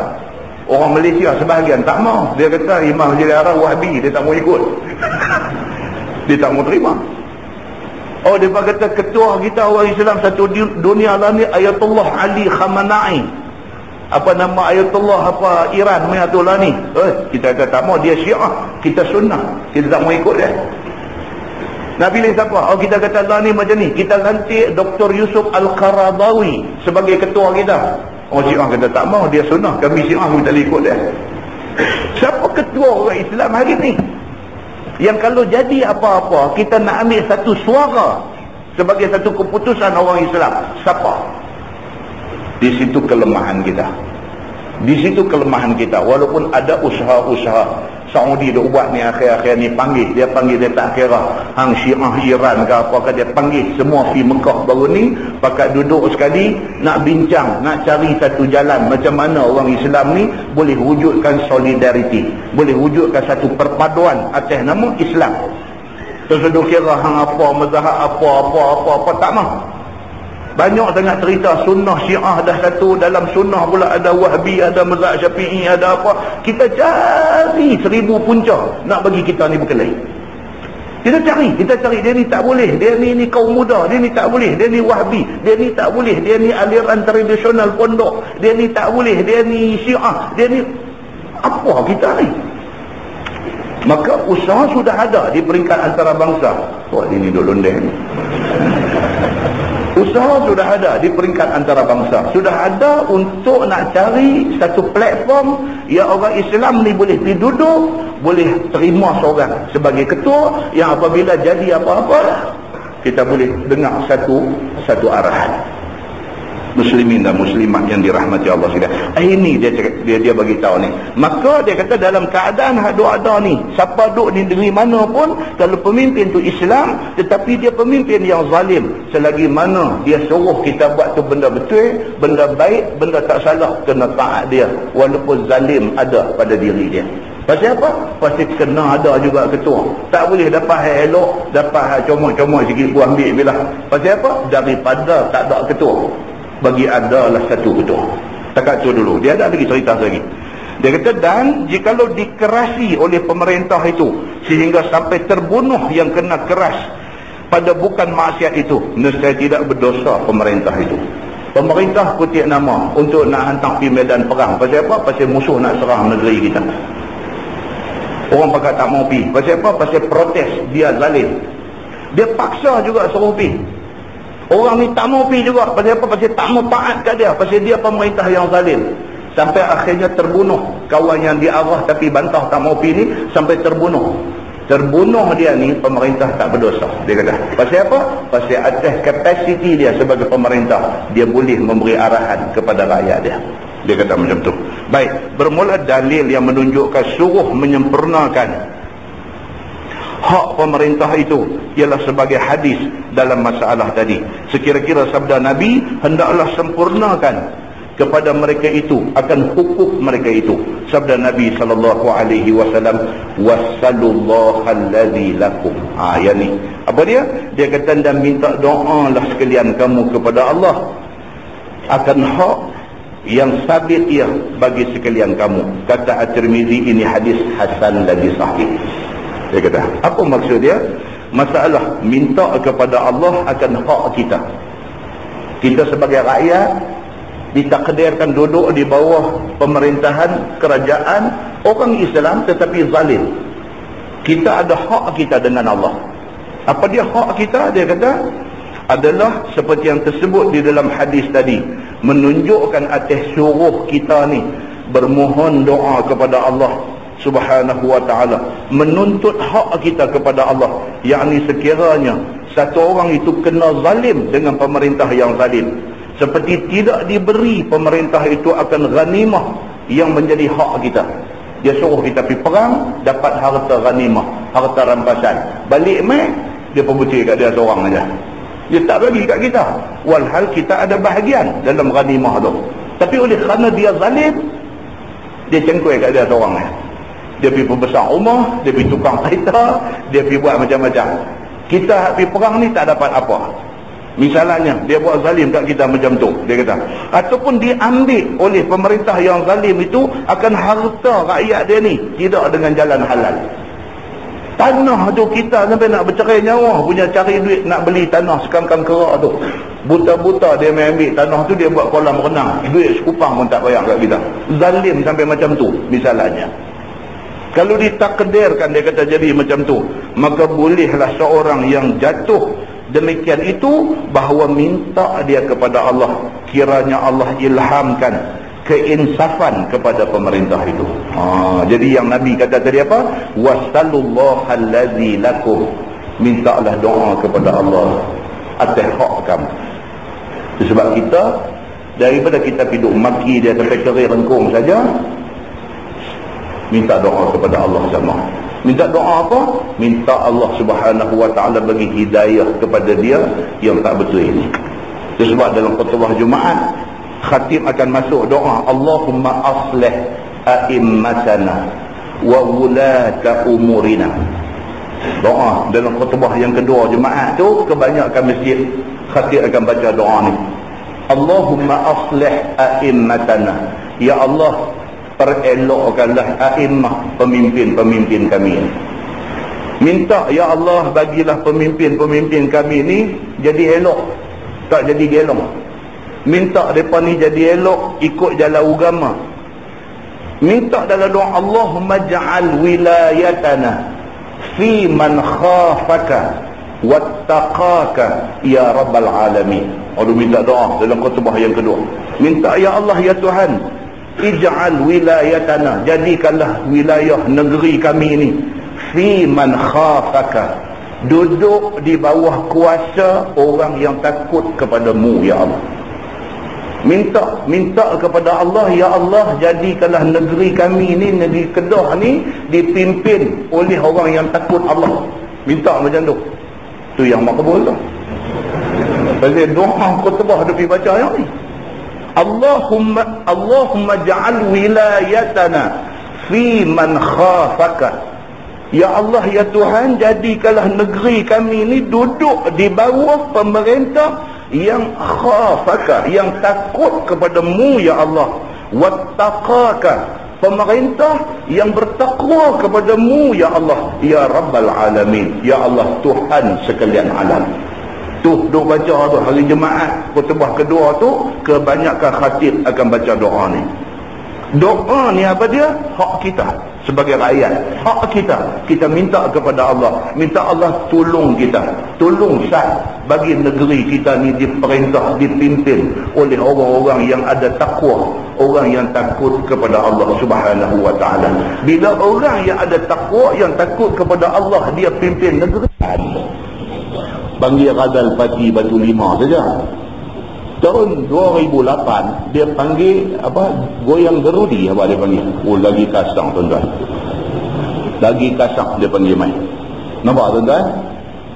Orang Malaysia sebahagian tak mau. Dia kata Imam Masjidil Haram Wahbi, dia tak mau ikut. Dia tak mau terima. Oh, dia kata ketua kita orang Islam satu dunia lah ni Ayatullah Ali Khamenei. Apa nama Ayatullah apa Iran punya tu lah ni. Kita kata tak mau, dia Syiah, kita Sunnah, kita tak mau ikut dia. Nak pilih siapa? Oh, kita kata lah ni macam ni, kita lantik Dr. Yusuf Al-Qaradawi sebagai ketua kita. Oh, Syiah kata tak mau, dia Sunnah, kami Syiah, kami tak boleh ikut dia. Siapa ketua orang Islam hari ni? Yang kalau jadi apa-apa, kita nak ambil satu suara sebagai satu keputusan orang Islam. Siapa? Di situ kelemahan kita. Di situ kelemahan kita. Walaupun ada usaha-usaha Saudi dia buat ni, akhir-akhir ni dia panggil dia tak kira hang Syiah Iran ke apa, dia panggil semua pergi Mekah baru ni, pakat duduk sekali nak bincang, nak cari satu jalan macam mana orang Islam ni boleh wujudkan solidariti, boleh wujudkan satu perpaduan atas nama Islam. Terus kira hang apa mazhab apa tak mah. Banyak sangat cerita sunnah Syiah dah satu, dalam sunnah pula ada Wahbi, ada mazhab Syafi'i, ada apa. Kita cari 1000 punca nak bagi kita ni berkelahi. Kita cari dia ni tak boleh, dia ni kaum muda, dia ni tak boleh, dia ni Wahbi, dia ni tak boleh, dia ni aliran tradisional pondok, dia ni tak boleh, dia ni Syiah, dia ni apa kita ni. Maka usaha sudah ada di peringkat antarabangsa. Wah, ini dulu ni. Usaha sudah ada di peringkat antarabangsa. Sudah ada untuk nak cari satu platform yang orang Islam ni boleh pergi duduk, boleh terima seorang sebagai ketua, yang apabila jadi apa-apa kita boleh dengar satu arahan. muslimin dan muslimat yang dirahmati Allah sekalian. Ini dia bagi tahu ni. Maka dia kata dalam keadaan ada ni, siapa duduk di negeri mana pun, kalau pemimpin tu Islam tetapi dia pemimpin yang zalim, selagi mana dia suruh kita buat tu benda betul, benda baik, benda tak salah, kena taat dia walaupun zalim ada pada diri dia. Pasal apa? Pasti kena ada juga ketua. Tak boleh dapat hal elok, dapat comot-comot sikit pun ambil bila. Pasal apa? Daripada tak ada ketua, bagi adalah satu ketua. Takat tu dulu. Dia ada lagi cerita lagi. Dia kata, dan jikalau dikerasi oleh pemerintah itu sehingga sampai terbunuh yang kena keras pada bukan maksiat itu, nescaya tidak berdosa pemerintah itu. Pemerintah kutip nama untuk nak hantar pergi medan perang. Pasal apa? Pasal musuh nak serang negeri kita. Orang pakat tak mau pergi. Pasal apa? Pasal protes. Dia zalim. Dia paksa juga suruh pergi. Orang ni tak mau pergi juga. Pasal apa? Pasal tak mau taat kat dia. Pasal dia pemerintah yang zalim. Sampai akhirnya terbunuh. Kawan yang diarah tapi bantah tak mau pergi ni, sampai terbunuh. Terbunuh dia ni, pemerintah tak berdosa. Dia kata. Pasal apa? Pasal atas kapasiti dia sebagai pemerintah, dia boleh memberi arahan kepada rakyat dia. Dia kata macam tu. Baik, bermula dalil yang menunjukkan suruh menyempurnakan hak pemerintah itu ialah sebagai hadis dalam masalah tadi. Sekira-kira sabda Nabi, hendaklah sempurnakan kepada mereka itu akan hukuk mereka itu. Sabda Nabi SAW, wassallallahu alladhi lakum. Yang ni apa dia? Dia kata, dan minta doalah sekalian kamu kepada Allah akan hak yang sabit ia bagi sekalian kamu. Kata At-Tirmizi, ini hadis hasan lagi sahih. Dia kata, apa maksud dia? Masalah minta kepada Allah akan hak kita. Kita sebagai rakyat ditakdirkan duduk di bawah pemerintahan kerajaan orang Islam tetapi zalim. Kita ada hak kita dengan Allah. Apa dia hak kita? Dia kata adalah seperti yang tersebut di dalam hadis tadi, menunjukkan atas suruh kita ni bermohon doa kepada Allah Subhanahu wa ta'ala, menuntut hak kita kepada Allah. Yakni sekiranya satu orang itu kena zalim dengan pemerintah yang zalim, seperti tidak diberi pemerintah itu akan ghanimah yang menjadi hak kita. Dia suruh kita pergi perang, dapat harta ghanimah, harta rampasan. Balik mai, dia pembutir kat dia seorang aja. Dia tak bagi kat kita. Walhal kita ada bahagian dalam ghanimah tu. Tapi oleh kerana dia zalim, dia cengkui kat dia seorang ni. Dia pergi perbesar rumah, dia pergi tukang kereta, dia pergi buat macam-macam. Kita pergi perang ni tak dapat apa. Misalnya dia buat zalim kat kita macam tu, dia kata, ataupun diambil oleh pemerintah yang zalim itu akan harta rakyat dia ni tidak dengan jalan halal. Tanah tu kita sampai nak bercerai nyawa punya cari duit nak beli tanah sekangkang kerak tu. Buta-buta dia main ambil tanah tu, dia buat kolam renang. Duit sekupang pun tak bayar kat kita. Zalim sampai macam tu misalnya. Kalau ditakdirkan dia kata jadi macam tu, maka bolehlah seorang yang jatuh demikian itu bahawa minta dia kepada Allah, kiranya Allah ilhamkan keinsafan kepada pemerintah itu. Jadi yang Nabi kata tadi apa? Wassallallahu allazi lakum, mintalah doa kepada Allah atas hak kamu. Sebab kita daripada kita hidup maki dia sampai kerir rengkung saja, minta doa kepada Allah sama. Minta doa apa? Minta Allah Subhanahu wa ta'ala bagi hidayah kepada dia yang tak betul ini. Sebab dalam khutbah Jumaat, khatib akan masuk doa, Allahumma aslih a'immatana wa wulata umurina. Doa dalam khutbah yang kedua Jumaat tu, kebanyakan masjid khatib akan baca doa ni. Allahumma aslih a'immatana, ya Allah perelokkanlah a'immah, pemimpin-pemimpin kami. Minta ya Allah bagilah pemimpin-pemimpin kami ni jadi elok, tak jadi gelong. Minta mereka ni jadi elok, ikut jalan agama. Minta dalam doa, Allahumma ja'al wilayatana fi man khafaka wattaqaka ya rabbal alamin. Minta doa dalam khutbah yang kedua. Minta ya Allah ya Tuhan, ij'al wilayatana, jadikanlah wilayah negeri kami ini fi man khafaka, duduk di bawah kuasa orang yang takut kepadamu ya Allah. minta kepada Allah, ya Allah, jadikanlah negeri kami ni, negeri Kedah ni, dipimpin oleh orang yang takut Allah. Minta macam tu. Tu yang makbul tu. Pasal doa khutbah dia pergi baca yang ni. Allahumma ja'al wilayatana fi man khafaka. Ya Allah, ya Tuhan, jadikanlah negeri kami ni duduk di bawah pemerintah yang khafaka, yang takut kepadamu, ya Allah. Wattaqaka, pemerintah yang bertakwa kepadamu, ya Allah. Ya Rabbal Alamin, ya Allah, Tuhan sekalian alam. Tu duk baca tu hari Jumaat khutbah kedua tu, kebanyakan khatib akan baca doa ni. Doa ni apa dia? Hak kita sebagai rakyat, hak kita minta kepada Allah, minta Allah tolong kita, tolong sat bagi negeri kita ni diperintah, dipimpin oleh orang-orang yang ada takwa, orang yang takut kepada Allah Subhanahu wa taala. Bila orang yang ada takwa, yang takut kepada Allah, dia pimpin negeri. Panggil Radal Pati Batu Lima saja. Tahun 2008 dia panggil apa, goyang gerudi, apa dia panggil. Oh, lagi kasang tuan-tuan. Lagi kasang dia panggil mai. Nampak tuan-tuan?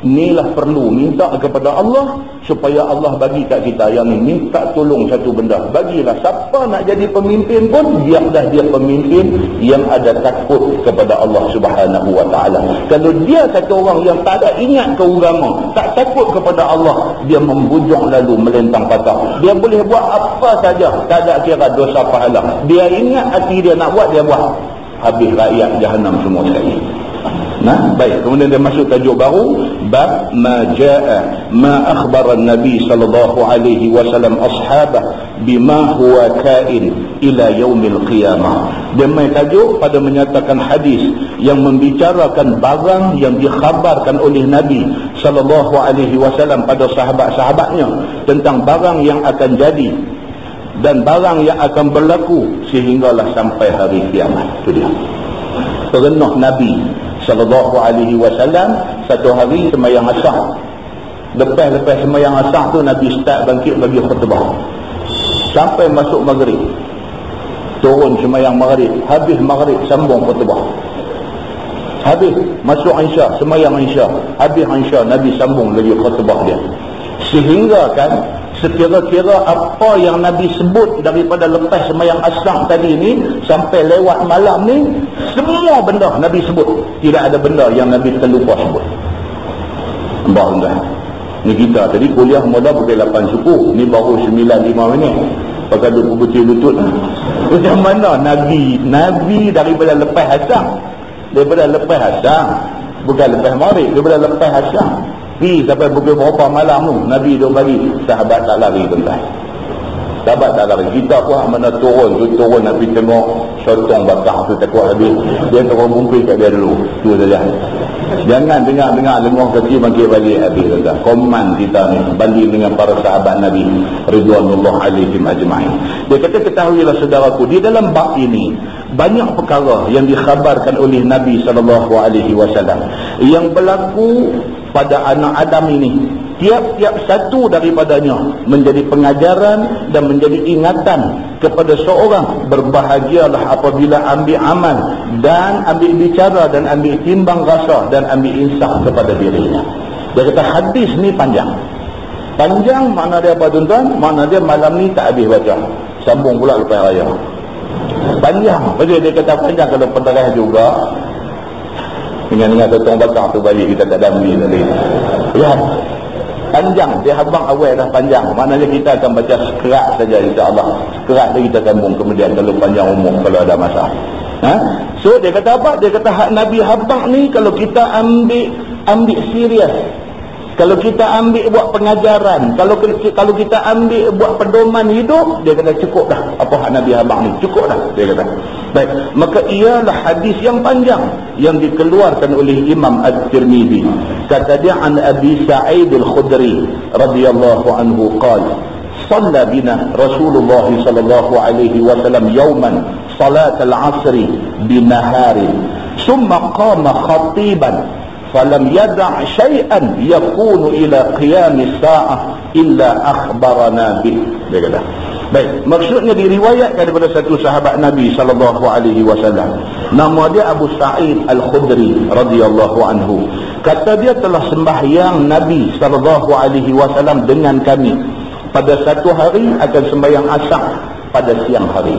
Inilah perlu minta kepada Allah supaya Allah bagi kat kita yang ni. Minta tolong satu benda, bagilah siapa nak jadi pemimpin pun, biarlah dia pemimpin yang ada takut kepada Allah Subhanahu wa taala. Kalau dia satu orang yang tak ada ingat ke agama, tak takut kepada Allah, dia membujung lalu melentang patah. Dia boleh buat apa saja, tak ada kira dosa pahala. Dia ingat hati dia nak buat, dia buat. Habis rakyat jahanam semua sekali. Nah, baik. Kemudian dia masuk tajuk baru, bab ma jaa ma akhbara an-nabi sallallahu alaihi wasallam ashabah bima huwa kain ila yaumil qiyamah. Dia mai tajuk pada menyatakan hadis yang membicarakan barang yang dikhabarkan oleh Nabi sallallahu alaihi wasallam pada sahabat-sahabatnya tentang barang yang akan jadi dan barang yang akan berlaku sehinggalah sampai hari kiamat. Itu dia. Pernah Nabi sallallahu alaihi wasallam satu hari sembahyang asar. Lepas sembahyang asar tu Nabi start bangkit bagi khutbah. Sampai masuk maghrib. Turun sembahyang maghrib, habis maghrib sambung khutbah. Habis masuk Isya, sembahyang Isya, habis Isya Nabi sambung lagi khutbah dia. Sehingga kan sekira-kira apa yang Nabi sebut daripada lepas sembahyang asar tadi ni sampai lewat malam ni, semua benda Nabi sebut. Tidak ada benda yang Nabi terlupa sebut. Nampak tuan? Ni kita tadi kuliah mula pukul 8 suku, ni baru 9.05 minit. Pakai duduk betul lutut. Macam mana Nabi daripada lepas asar, bukan lepas maghrib, daripada lepas asar sampai pukul berapa malam tu Nabi duk bagi, sahabat tak lari tuan-tuan. Sahabat tak lari. Kita pun mana turun Nabi tengok sotong bakar tu takut habis, dia turun bungkus kat dia dulu. Tu saja. Jangan dengar lenguh kecil bangkit balik habis tuan-tuan. Koman kita ni banding dengan para sahabat Nabi ridwanullah alaihim ajma'in. Dia kata, ketahuilah saudaraku, di dalam bab ini banyak perkara yang dikhabarkan oleh Nabi sallallahu alaihi wasallam yang berlaku pada anak Adam ini. Tiap-tiap satu daripadanya menjadi pengajaran dan menjadi ingatan kepada seorang. Berbahagialah apabila ambil amal dan ambil bicara dan ambil timbang rasa dan ambil insaf kepada dirinya. Dia kata hadis ni panjang. Panjang makna dia apa tuan-tuan? Makna dia malam ni tak habis baca, sambung pula lepas raya. Panjang. Jadi dia kata panjang kalau penderah juga. Dengan sotong bakar tu balik kita tak ada beli tadi. Ya. Panjang, dia habang awal dah panjang. Maknanya kita akan baca sekerat saja insya-Allah. Sekerat dia kita sambung kemudian kalau panjang umum kalau ada masa. So dia kata apa? Dia kata hak Nabi habang ni kalau kita ambil serius. Kalau kita ambil buat pengajaran, kalau kita ambil buat pedoman hidup, dia kata cukup dah. Apa hak Nabi habang ni? Cukup dah, dia kata. Baik, maka ialah hadis yang panjang yang dikeluarkan oleh Imam At-Tirmidzi. Kata dia an Abi Sa'id Al-Khudri radhiyallahu anhu qala shalla bina Rasulullah sallallahu alaihi wasallam yawman salat al-'asr binahari thumma qama khatiban falam yada' syai'an yakunu ila qiyam as-sa'ah illa akhbarana bih. Dia kata Baik, maksudnya diriwayatkan daripada satu sahabat Nabi sallallahu alaihi wasallam. Nama dia Abu Sa'id Al-Khudri radhiyallahu anhu. Kata dia telah sembahyang Nabi sallallahu alaihi wasallam dengan kami. Pada satu hari akan sembahyang asar pada siang hari.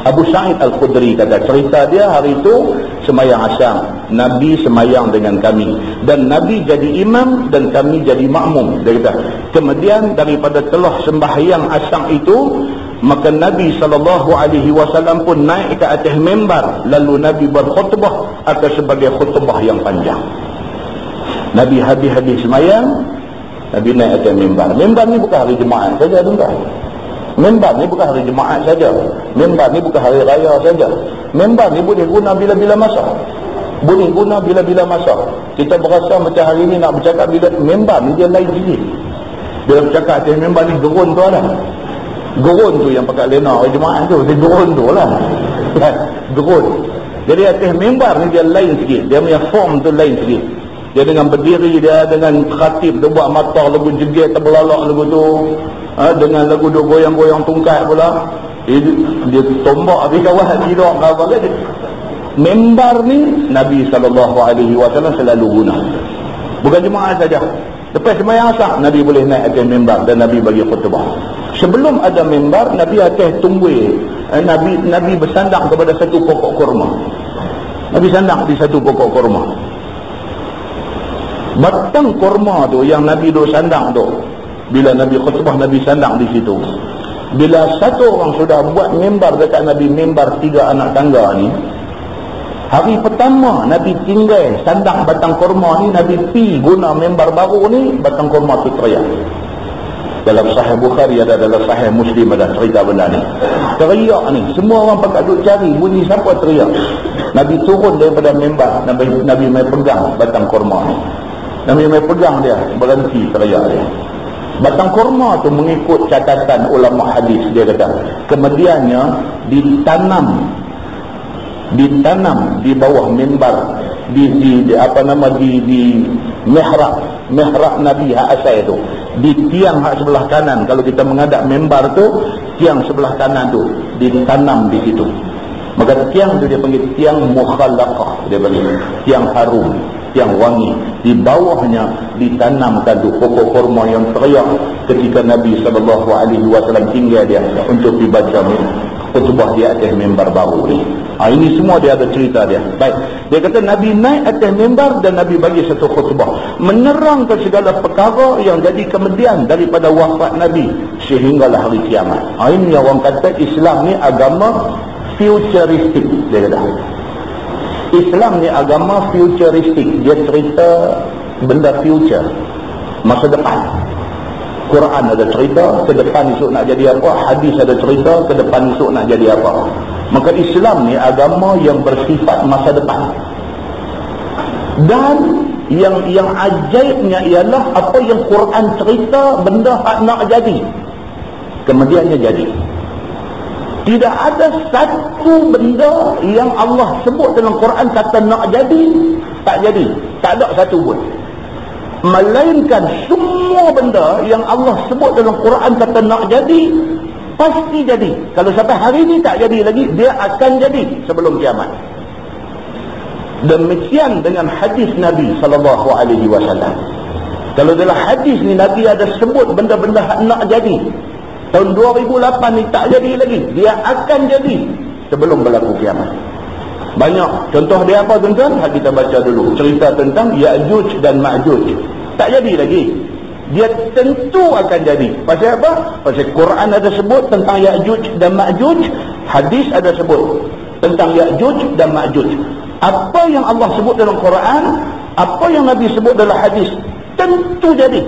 Abu Sa'id Al-Khudri kata, cerita dia hari itu sembahyang asar, Nabi sembahyang dengan kami dan Nabi jadi imam dan kami jadi makmum. Dia kata, kemudian daripada telah sembahyang asar itu, maka Nabi SAW pun naik ke atas mimbar, lalu Nabi berkhutbah atau sebagai khutbah yang panjang. Nabi habis-habis sembahyang, Nabi naik atas mimbar. Mimbar ni bukan hari Jumaat saja, tuan-tuan. Mimbar ni bukan hari Jumaat saja. Mimbar ni bukan hari raya saja. Mimbar ni boleh guna bila-bila masa. Boleh guna bila-bila masa. Kita berasa macam hari ni nak bercakap bila mimbar ni dia lain sikit. Bila bercakap atas mimbar ni gerun tu lah. Gerun tu yang pakai lena hari Jumaat tu. Dia gerun tu lah. Gerun. Jadi atas mimbar ni dia lain sikit. Dia punya form tu lain sikit. Dia dengan berdiri, dia dengan khatib, dia buat mata lagu jeget terbelalak lagu tu. Dengan lagu dia goyang-goyang tungkat pula. Dia tombak habis kawan tidur apa ke. Mimbar ni Nabi SAW selalu guna. Bukan Jumaat saja. Lepas sembahyang asar, Nabi boleh naik atas mimbar dan Nabi bagi khutbah. Sebelum ada mimbar, Nabi atas tunggui. Nabi bersandar kepada satu pokok kurma. Nabi sandar di satu pokok kurma. Batang kurma tu yang Nabi duk sandang tu, bila Nabi khutbah, Nabi sandang di situ. Bila satu orang sudah buat mimbar dekat Nabi, mimbar 3 anak tangga ni, hari pertama Nabi tinggal sandang batang kurma ni, Nabi pi guna mimbar baru ni, batang kurma tu teriak. Dalam Sahih Bukhari ada, dalam Sahih Muslim ada cerita benda ni. Teriak ni, semua orang pakat duk cari bunyi siapa teriak. Nabi turun daripada mimbar, Nabi mai pegang batang kurma ni. Nabi mai pegang dia, berhenti teriak dia. Batang kurma tu mengikut catatan ulama hadis, dia kata kemudiannya ditanam di bawah mimbar, di mihrab Nabi hak asal tu, di tiang hak sebelah kanan. Kalau kita menghadap mimbar tu, tiang sebelah kanan tu ditanam di situ. Maka tiang tu dia panggil tiang mukhallaqah, dia panggil tiang harum, tiang wangi. Di bawahnya ditanamkan tu pokok kurma yang teriak ketika Nabi SAW tinggal dia untuk dibaca khutbah di atas mimbar baru ni. Ini semua dia ada cerita dia. Baik, dia kata Nabi naik atas mimbar dan Nabi bagi satu khutbah menerangkan segala perkara yang jadi kemudian daripada wafat Nabi sehinggalah hari kiamat. Ini orang kata Islam ni agama futuristik, dia kata. Islam ni agama futuristik. Dia cerita benda future, masa depan. Quran ada cerita ke depan esok nak jadi apa, hadis ada cerita ke depan esok nak jadi apa. Maka Islam ni agama yang bersifat masa depan. Dan yang ajaibnya ialah apa yang Quran cerita benda hak nak jadi, kemudiannya jadi. Tidak ada satu benda yang Allah sebut dalam Quran kata nak jadi, tak jadi. Tak ada satu pun. Melainkan semua benda yang Allah sebut dalam Quran kata nak jadi, pasti jadi. Kalau sampai hari ini tak jadi lagi, dia akan jadi sebelum kiamat. Demikian dengan hadis Nabi SAW. Kalau dalam hadis ni Nabi ada sebut benda-benda nak jadi, tahun 2008 ni tak jadi lagi, dia akan jadi sebelum berlaku kiamat. Banyak contoh dia apa tuan-tuan? Kita baca dulu cerita tentang Ya'juj dan Ma'juj. Tak jadi lagi, dia tentu akan jadi. Pasal apa? Pasal Quran ada sebut tentang Ya'juj dan Ma'juj, hadis ada sebut tentang Ya'juj dan Ma'juj. Apa yang Allah sebut dalam Quran, apa yang Nabi sebut dalam hadis, tentu jadi.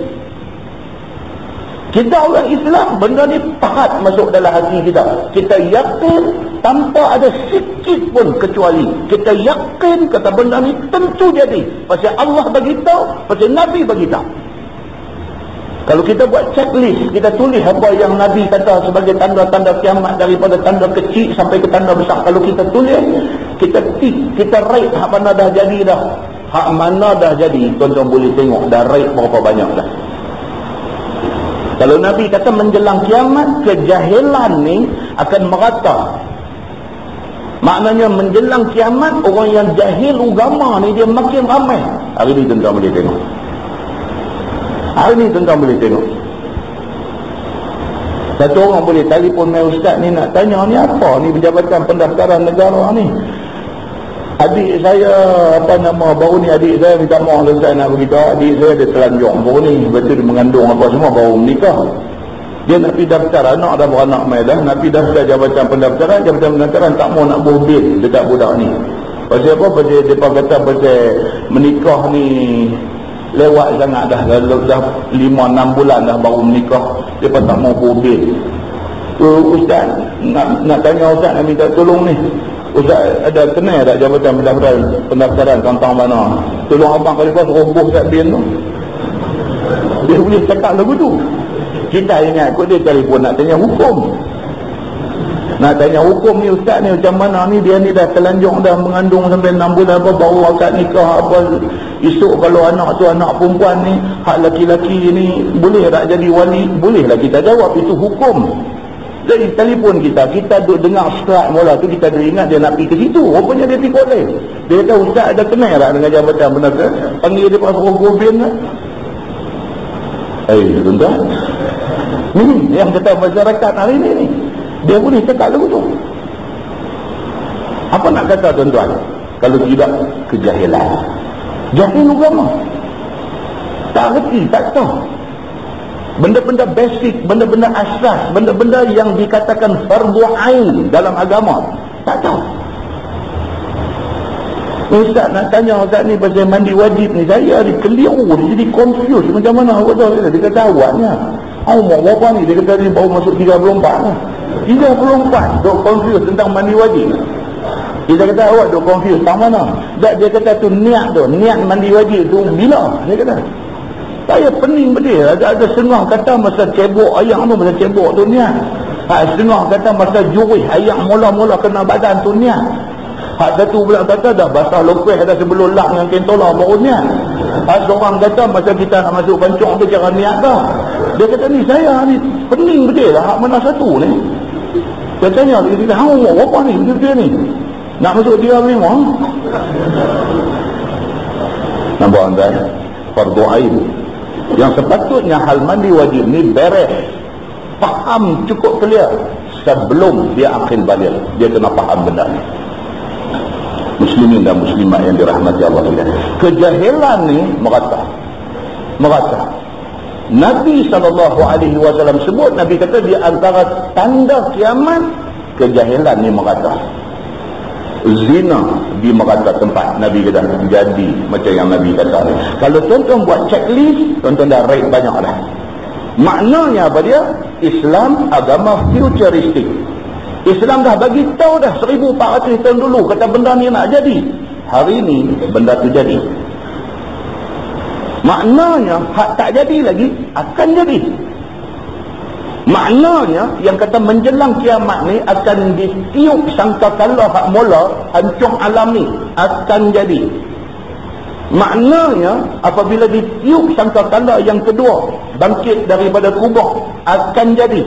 Kita orang Islam, benda ni pahat masuk dalam hati kita. Kita yakin tanpa ada sikit pun kecuali. Kita yakin kata benda ni tentu jadi. Pasal Allah beritahu, pasal Nabi beritahu. Kalau kita buat checklist, kita tulis apa yang Nabi kata sebagai tanda-tanda kiamat, daripada tanda kecil sampai ke tanda besar. Kalau kita tulis, kita tick, kita rate hak mana dah jadi dah. Hak mana dah jadi, tuan-tuan boleh tengok dah rate berapa banyak dah. Kalau Nabi kata menjelang kiamat, kejahilan ni akan merata. Maknanya menjelang kiamat, orang yang jahil agama ni dia makin ramai. Hari ni tuan-tuan boleh tengok. Hari ni tuan-tuan boleh tengok. Satu orang boleh telefon mai ustaz ni nak tanya ni apa ni Jabatan Pendaftaran Negara ni. Adik saya baru ni adik saya minta maaf ustaz nak beritahu, adik saya ada telanjang baru ni, betul dia mengandung apa semua baru menikah. Dia nak pergi daftar, anak dah beranak mai dah, nak pergi daftar Jabatan Pendaftaran tak mau nak berbil dekat budak ni. Pasal apa? Pasal depa kata pasal menikah ni lewat sangat dah 5-6 bulan dah baru menikah, depa tak mau berbil. Ustaz nak tanya ustaz, nak minta tolong ni. Ustaz ada kenal tak Jabatan Pendaftaran tentang mana? Tolong abang kali kau roboh kat bin tu. Dia boleh cakap lagu tu. Kita ingat kot dia telefon nak tanya hukum. Nak tanya hukum ni ustaz ni macam mana ni, dia ni dah telanjang dah mengandung sampai 6 bulan apa baru akad nikah apa. Esok kalau anak tu anak perempuan ni, hak laki-laki ni boleh tak jadi wali? Bolehlah kita jawab, itu hukum. Jadi telefon kita duduk dengar start mula tu, kita dah ingat dia nak pergi ke situ. Rupanya dia pergi kolej. Dia kata ustaz ada kenal tak dengan Jabatan Pendaftaran? Panggil dia pasal Gobin tak? Tuan-tuan, ni yang kata masyarakat hari ni dia boleh cakap lagu tu. Apa nak kata tuan-tuan? Kalau tidak kejahilan, jahil agama, tak reti, tak tahu benda-benda basic, benda-benda asas, benda-benda yang dikatakan fardu ain dalam agama, tak tahu. Ustaz nak tanya ustaz ni pasal mandi wajib ni, saya ada keliru, dia jadi confused macam mana awak tahu. Dia kata awaknya umur berapa ni? Dia kata dia baru masuk 34 lah. 34 duk confused tentang mandi wajib. Dia kata awak duk confused tentang mana? Dia kata tu niat mandi wajib tu bila? Dia kata saya pening betul. Ada setengah kata masa cebok ayam tu, masa cebok tu niat. Setengah kata masa jurih ayam mula-mula kena badan tu niat. Satu pula kata dah basah lopeh dah sebelum lak dengan kentola baru niat. Seorang kata masa kita nak masuk pancung tu cara niat dah. Dia kata ni saya ni pening betul lah, hak mana satu ni? Dia tanya dia kata hang umur berapa ni dia ni? Nak masuk 35? Nampak anda? Fardu ain. Yang sepatutnya hal mandi wajib ni beres, faham cukup clear sebelum dia akil balik. Dia kena faham benda ni. Muslimin dan muslimat yang dirahmati Allah sekalian, kejahilan ni merata. Nabi SAW sebut, Nabi kata di antara tanda kiamat kejahilan ni merata. Zina di merata tempat, Nabi kata jadi macam yang Nabi kata ni. Kalau tuan-tuan buat checklist, tuan-tuan dah rate banyak dah. Maknanya apa dia? Islam agama futuristik. Islam dah bagi tahu dah 1400 tahun dulu kata benda ni nak jadi. Hari ni benda tu jadi. Maknanya hak tak jadi lagi akan jadi. Maknanya yang kata menjelang kiamat ni akan ditiup sangkakala hak mula hancur alam ni akan jadi. Maknanya apabila ditiup sangkakala yang kedua bangkit daripada kubur akan jadi.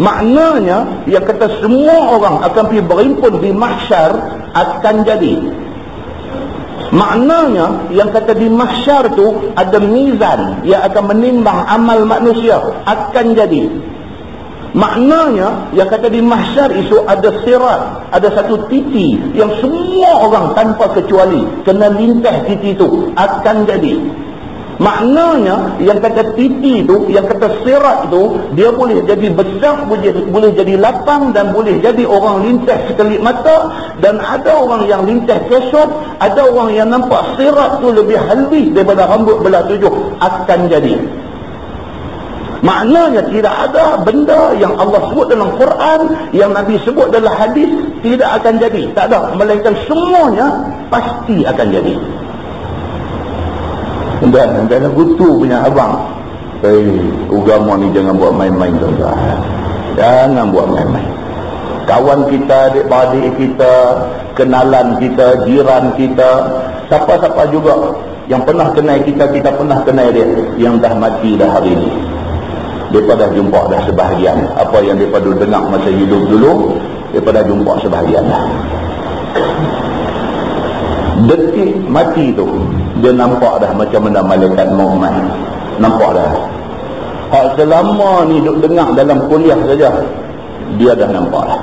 Maknanya yang kata semua orang akan pergi berhimpun di mahsyar akan jadi. Maknanya yang kata di mahsyar tu ada mizan yang akan menimbang amal manusia akan jadi. Maknanya yang kata di mahsyar itu ada sirat, ada satu titi yang semua orang tanpa kecuali kena lintas titi itu akan jadi. Maknanya yang kata titi tu, yang kata sirat tu, dia boleh jadi besar, boleh jadi lapang dan boleh jadi orang lintas sekelip mata. Dan ada orang yang lintas kesot, ada orang yang nampak sirat tu lebih halus daripada rambut belah 7 akan jadi. Maknanya tidak ada benda yang Allah sebut dalam Quran, yang Nabi sebut dalam hadis tidak akan jadi. Tak ada, melainkan semuanya pasti akan jadi. Dan gutu punya abang, agama ni jangan buat main-main tuan-tuan. Jangan buat main-main. Kawan kita, adik-beradik kita, kenalan kita, jiran kita, siapa-siapa juga yang pernah kenal kita, kita pernah kenal dia, yang dah mati dah hari ni. Mereka dah jumpa dah sebahagian. Apa yang mereka dulu dengar masa hidup dulu, mereka dah jumpa sebahagian dah. Detik mati tu, dia nampak dah macam mana malaikat maut main. Nampak dah. Hak selama ni duk dengar dalam kuliah saja, dia dah nampak dah.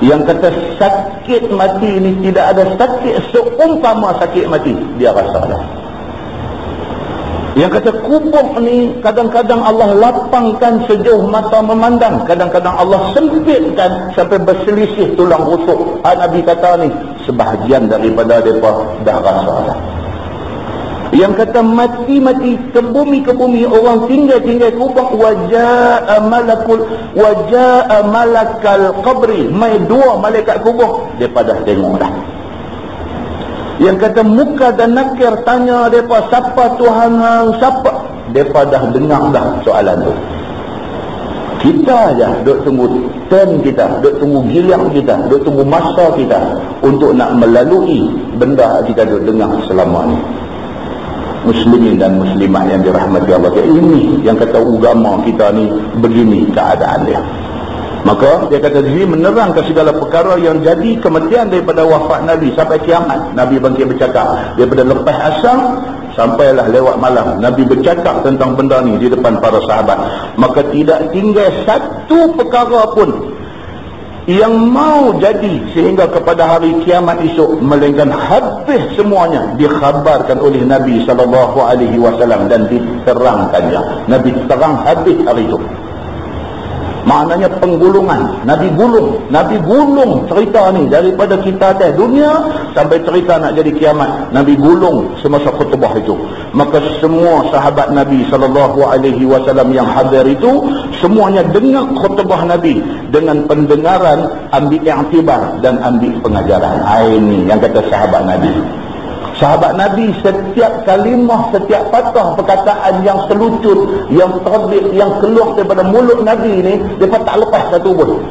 Yang kata sakit mati ni tidak ada sakit seumpama sakit mati, dia rasa dah. Yang kata kubur ni kadang-kadang Allah lapangkan sejauh mata memandang, kadang-kadang Allah sempitkan sampai berselisih tulang rusuk. Nabi kata ni sebahagian daripada mereka dah rasa dah. Yang kata mati-mati ke bumi orang tinggal kubur, wajaa malakal qabri, mai dua malaikat kubur, depa dah tengok dah. Yang kata muka dan nakir tanya depa siapa Tuhan hang, siapa, depa dah dengar dah soalan tu. Kita aja duk tunggu turn kita, duk tunggu giliran kita, duk tunggu masa kita untuk nak melalui benda kita duk dengar selama ni. Muslimin dan muslimat yang dirahmati Allah, ini yang kata agama kita ni begini keadaan dia. Maka dia kata di sini menerangkan segala perkara yang jadi kematian daripada wafat Nabi sampai kiamat. Nabi bangkit bercakap daripada lepas asar sampailah lewat malam, Nabi bercakap tentang benda ni di depan para sahabat. Maka tidak tinggal satu perkara pun yang mau jadi sehingga kepada hari kiamat esok, melainkan habis semuanya dikhabarkan oleh Nabi SAW dan diterangkannya. Nabi terang habis hari itu. Maknanya penggulungan. Nabi gulung cerita ni daripada kita atas dunia sampai cerita nak jadi kiamat. Nabi gulung semasa khutbah itu. Maka semua sahabat Nabi SAW yang hadir itu semuanya dengar khutbah Nabi dengan pendengaran, ambil i'tibar dan ambil pengajaran. Ini yang kata sahabat Nabi. Sahabat Nabi setiap kalimah, setiap patah perkataan yang selucut, yang terbit, yang keluar daripada mulut Nabi ni, mereka tak lepas satu pun.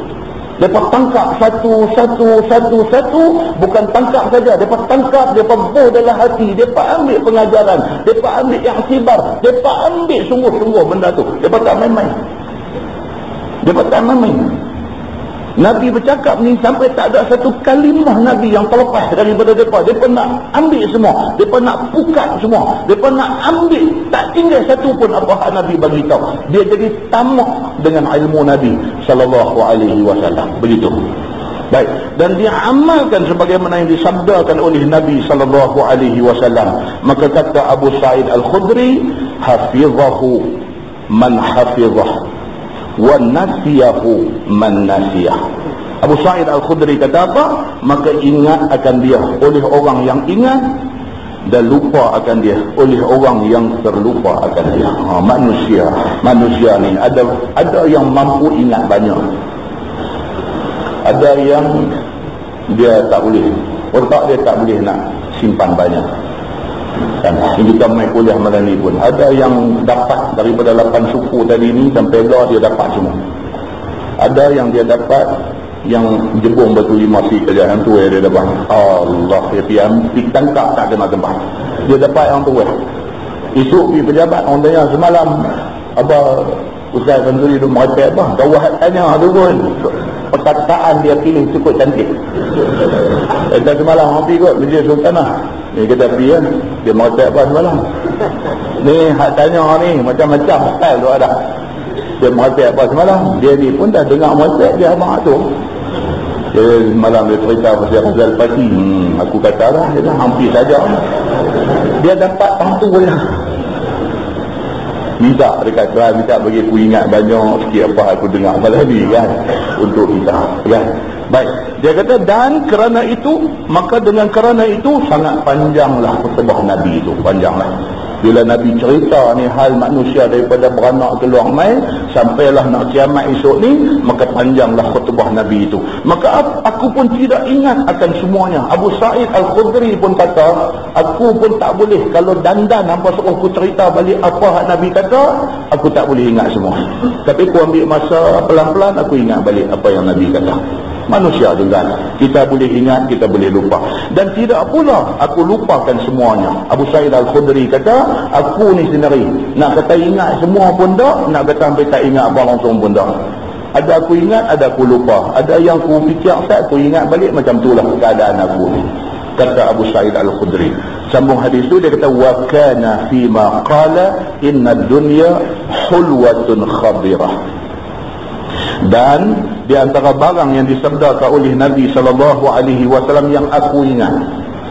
Mereka tangkap satu, bukan tangkap saja, mereka tangkap, mereka buh dalam hati, mereka ambil pengajaran, mereka ambil i'tibar, mereka ambil sungguh-sungguh benda tu. Mereka tak main-main. Mereka tak main-main. Nabi bercakap ni sampai tak ada satu kalimah Nabi yang terlepas daripada mereka. Mereka nak ambil semua, mereka nak pukat semua, mereka nak ambil, tak tinggal satu pun apa hak Nabi bagi tahu. Dia jadi tamak dengan ilmu Nabi SAW. Begitu. Baik, dan dia amalkan sebagaimana yang disabdakan oleh Nabi SAW. Maka kata Abu Sa'id Al-Khudri, hafizahu man hafizah wa nasiyahu man nasiyah. Abu Sa'id Al-Khudri kata apa? Maka ingat akan dia oleh orang yang ingat, dan lupa akan dia oleh orang yang terlupa akan dia. Manusia ni ada yang mampu ingat banyak, ada yang dia tak boleh, otak dia tak boleh nak simpan banyak. Kan kita main kuliah malam ni pun ada yang dapat daripada 8 suku tadi ni sampai belah dia dapat semua. Ada yang dia dapat yang jebung batu 5 feet saja, yang tu dia dapat. Allah, dia tangkap tak kena tempat. Dia dapat yang tu. Esok pergi pejabat, orang tanya semalam apa Ustaz Santuri tu merepek apa? Kawah tanya tu pun perkataan dia pilih cukup cantik. Dan semalam orang pergi kot Majlis Sultanah. Ni kata pergi kan, dia merepek apa semalam. Ni hak tanya ni macam-macam style tu ada. Dia merepek apa semalam. Dia ni pun dah dengar merepek dia abang tu. Dia semalam dia cerita pasal Razal Pati. Aku kata lah, dia dah hampir saja. Dia dapat tentu je. Minta dekat Tuhan, minta bagi aku ingat banyak sikit apa aku dengar malam ni kan, untuk kita kan. Baik, dia kata dan kerana itu, maka dengan kerana itu sangat panjanglah khutbah Nabi itu, panjanglah. Bila Nabi cerita ni hal manusia daripada beranak keluar mai sampailah nak kiamat esok ni, maka panjanglah khutbah Nabi itu. Maka aku pun tidak ingat akan semuanya. Abu Sa'id Al-Khudri pun kata, aku pun tak boleh kalau dandan hampa suruh aku cerita balik apa hak Nabi kata, aku tak boleh ingat semua. Tapi aku ambil masa pelan-pelan aku ingat balik apa yang Nabi kata. Manusia juga. Kita boleh ingat, kita boleh lupa. Dan tidak pula aku lupakan semuanya. Abu Sa'id Al-Khudri kata, aku ni sendiri nak kata ingat semua pun tak, nak kata sampai tak ingat apa langsung pun tak. Ada aku ingat, ada aku lupa. Ada yang aku fikir tak, aku ingat balik. Macam itulah keadaan aku ni, kata Abu Sa'id Al-Khudri. Sambung hadis tu dia kata, wa kana fima qala inna dunya hulwatun khadirah. Dan di antara barang yang disabdakan oleh Nabi SAW yang aku ingat,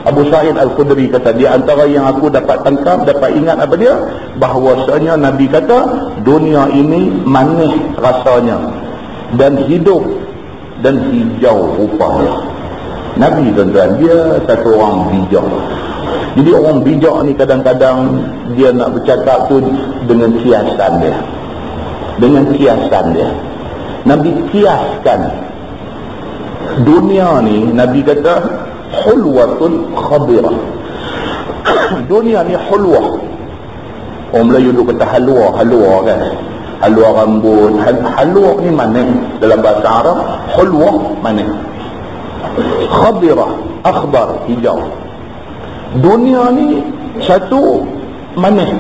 Abu Sa'id Al-Khudri kata, di antara yang aku dapat tangkap, dapat ingat apa dia, bahawasanya Nabi kata dunia ini manis rasanya dan hidup dan hijau rupanya. Nabi tuan-tuan, dia satu orang bijak. Jadi orang bijak ni kadang-kadang dia nak bercakap tu dengan kiasan dia. Dengan kiasan dia. Nabi kiaskan dunia ni, Nabi kata hulwatun khabirah. Dunia ni hulwah. Orang Melayu duk kata halwa, halwa kan. Halwa rambut, halwa ni manis dalam bahasa Arab. Hulwah manis. Khabirah, akhbar, hijau. Dunia ni satu manis.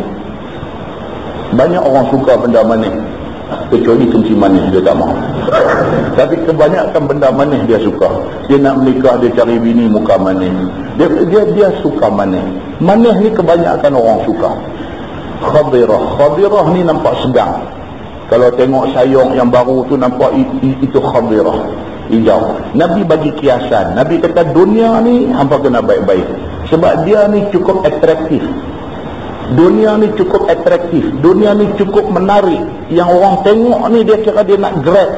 Banyak orang suka benda manis, kecuali kencing manis dia tak mahu. Tapi kebanyakan benda manis dia suka. Dia nak menikah, dia cari bini muka manis. Dia suka manis. Manis ni kebanyakan orang suka. Khabirah, khabirah ni nampak segang. Kalau tengok sayur yang baru tu nampak itu khabirah, hijau. Nabi bagi kiasan. Nabi kata dunia ni hampa kena baik-baik. Sebab dia ni cukup atraktif. Dunia ni cukup atraktif. Dunia ni cukup menarik. Yang orang tengok ni dia kira dia nak grab.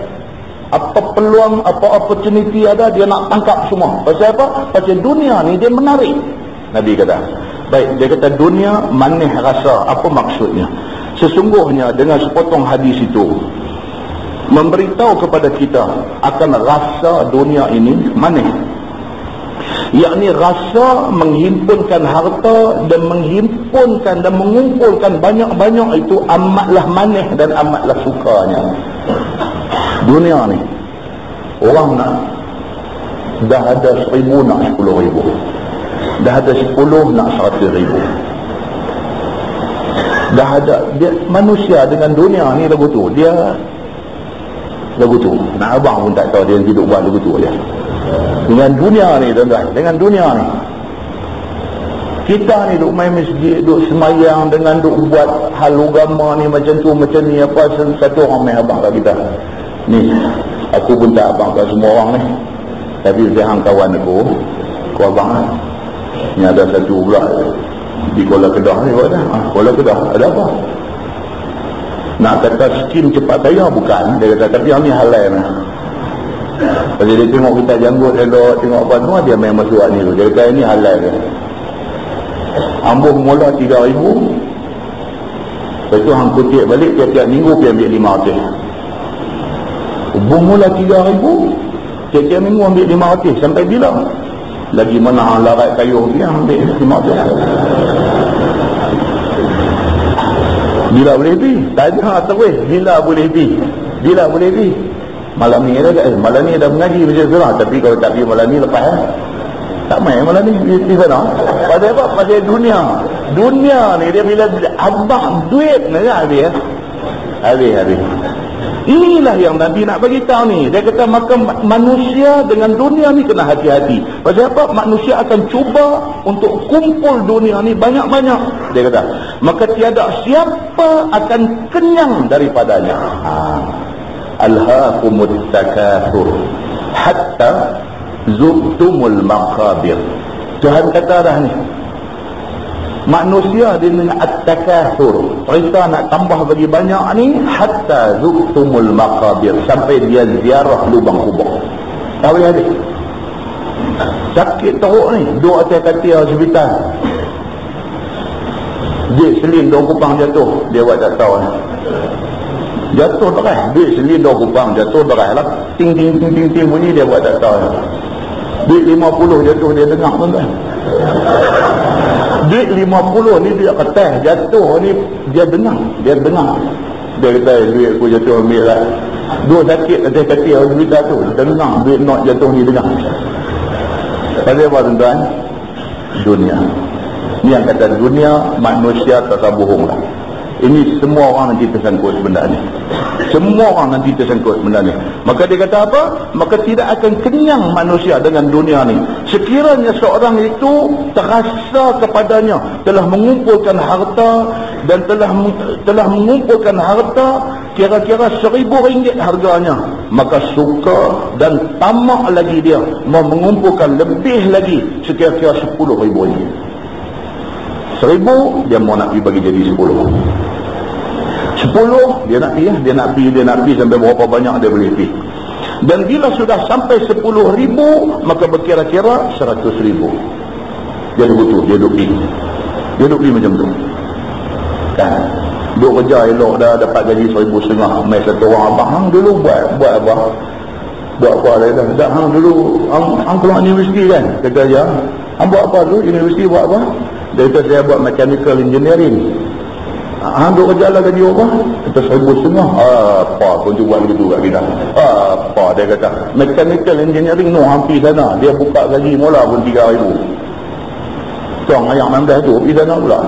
Apa peluang, apa opportunity ada, dia nak tangkap semua. Pasal apa? Pasal dunia ni dia menarik. Nabi kata. Baik, dia kata dunia manis rasa. Apa maksudnya? Sesungguhnya dengan sepotong hadis itu memberitahu kepada kita akan rasa dunia ini manis. Yakni rasa menghimpunkan harta dan menghimpunkan dan mengumpulkan banyak-banyak itu amatlah manis dan amatlah sukanya. Dunia ni orang nak, dah ada 1,000 nak 10,000, dah ada 10 nak 100,000, dah ada dia, manusia dengan dunia ni lagu tu, dia lagu tu. Nak abang pun tak tahu dia hidup buat lagu tu dia. Dengan dunia ni tuan-tuan, dengan dunia ni kita ni duk main masjid, duk semayang, dengan duk buat hal agama ni macam tu macam ni, apa satu orang main abang kat kita ni. Aku pun tak abang kat semua orang ni, tapi dia hang kawan aku abang lah. Ni ada satu pula di Kuala Kedah ni, Kuala Kedah ada apa nak kata skim cepat kaya bukan, dia kata, tapi yang ni halal lah. Pasal dia tengok kita janggut elok, tengok apa semua, dia main masuk ni tu. Dia kata ini halal ke. Ambuh mula 3,000, lepas tu hang kutip balik tiap-tiap minggu pergi ambil 500. Ambuh mula 3,000, tiap-tiap minggu ambil 500. Sampai bila? Lagi mana hang larat kayu dia ambil 500. Bila boleh pergi? Tanya terus, bila boleh pergi? Bila boleh pergi? Malam ni malam ni dah mengaji macam surah, tapi kalau tak pergi malam ni lepas tak main malam ni di sana. Pasal apa? Pasal dunia ni dia bila abang duit ni habis habis. Inilah yang Nabi nak bagi tahu ni. Dia kata maka manusia dengan dunia ni kena hati-hati. Pasal apa? Manusia akan cuba untuk kumpul dunia ni banyak-banyak. Dia kata maka tiada siapa akan kenyang daripadanya. Alhaakumut takathur hatta zurtumul maqabir. Tuhan kata dah ni, manusia dengan at-takathur, cerita nak tambah bagi banyak ni, hatta zurtumul maqabir, sampai dia ziarah lubang kubur. Tahu ya dia sakit teruk ni, duduk atas katil hospital, dia selin daun kupang jatuh, dia buat tak tahu ni. Jatuh deras, duit selin daun kupang jatuh deras lah, ting ting ting ting ting bunyi, dia buat tak tahu. Duit 50 jatuh, dia dengar tuan-tuan. Duit 50 ni dia kertas jatuh ni, dia dengar. Dia kata duit aku jatuh ambil lah. Dua sakit atas kaki orang berita tu. Dengar duit not jatuh ni dengar. Pasal apa tuan-tuan? Dunia. Ni yang kata dunia, manusia tak bohong lah. Ini semua orang nanti tersangkut benda ni. Semua orang nanti tersangkut benda ni. Maka dia kata apa? Maka tidak akan kenyang manusia dengan dunia ni. Sekiranya seorang itu terasa kepadanya telah mengumpulkan harta dan telah mengumpulkan harta kira-kira RM1,000 harganya, maka suka dan tamak lagi dia mau mengumpulkan lebih lagi sekira-kira RM10,000. 1,000 dia mau nak pergi bagi jadi 10 dia nak pergi sampai berapa banyak dia boleh pergi. Dan bila sudah sampai 10,000 maka berkira-kira 100,000 dia betul, dia duk pergi macam tu kan. Duk kerja elok dah dapat gaji 1,500. Mai satu orang abang, hang dulu buat apa? Buat apa dah? Hang dulu hang keluar universiti kan? Kata dia, hang buat apa dulu universiti, buat apa? Dia kata saya buat mechanical engineering. Hang duk kerja lah gaji apa? Kata 1,500. Apa pun tu buat begitu kat kita. Apa dia kata? Mechanical engineering no hampir sana. Dia buka gaji mula pun 3,000. Tuang ayam 16 tu pergi sana pula.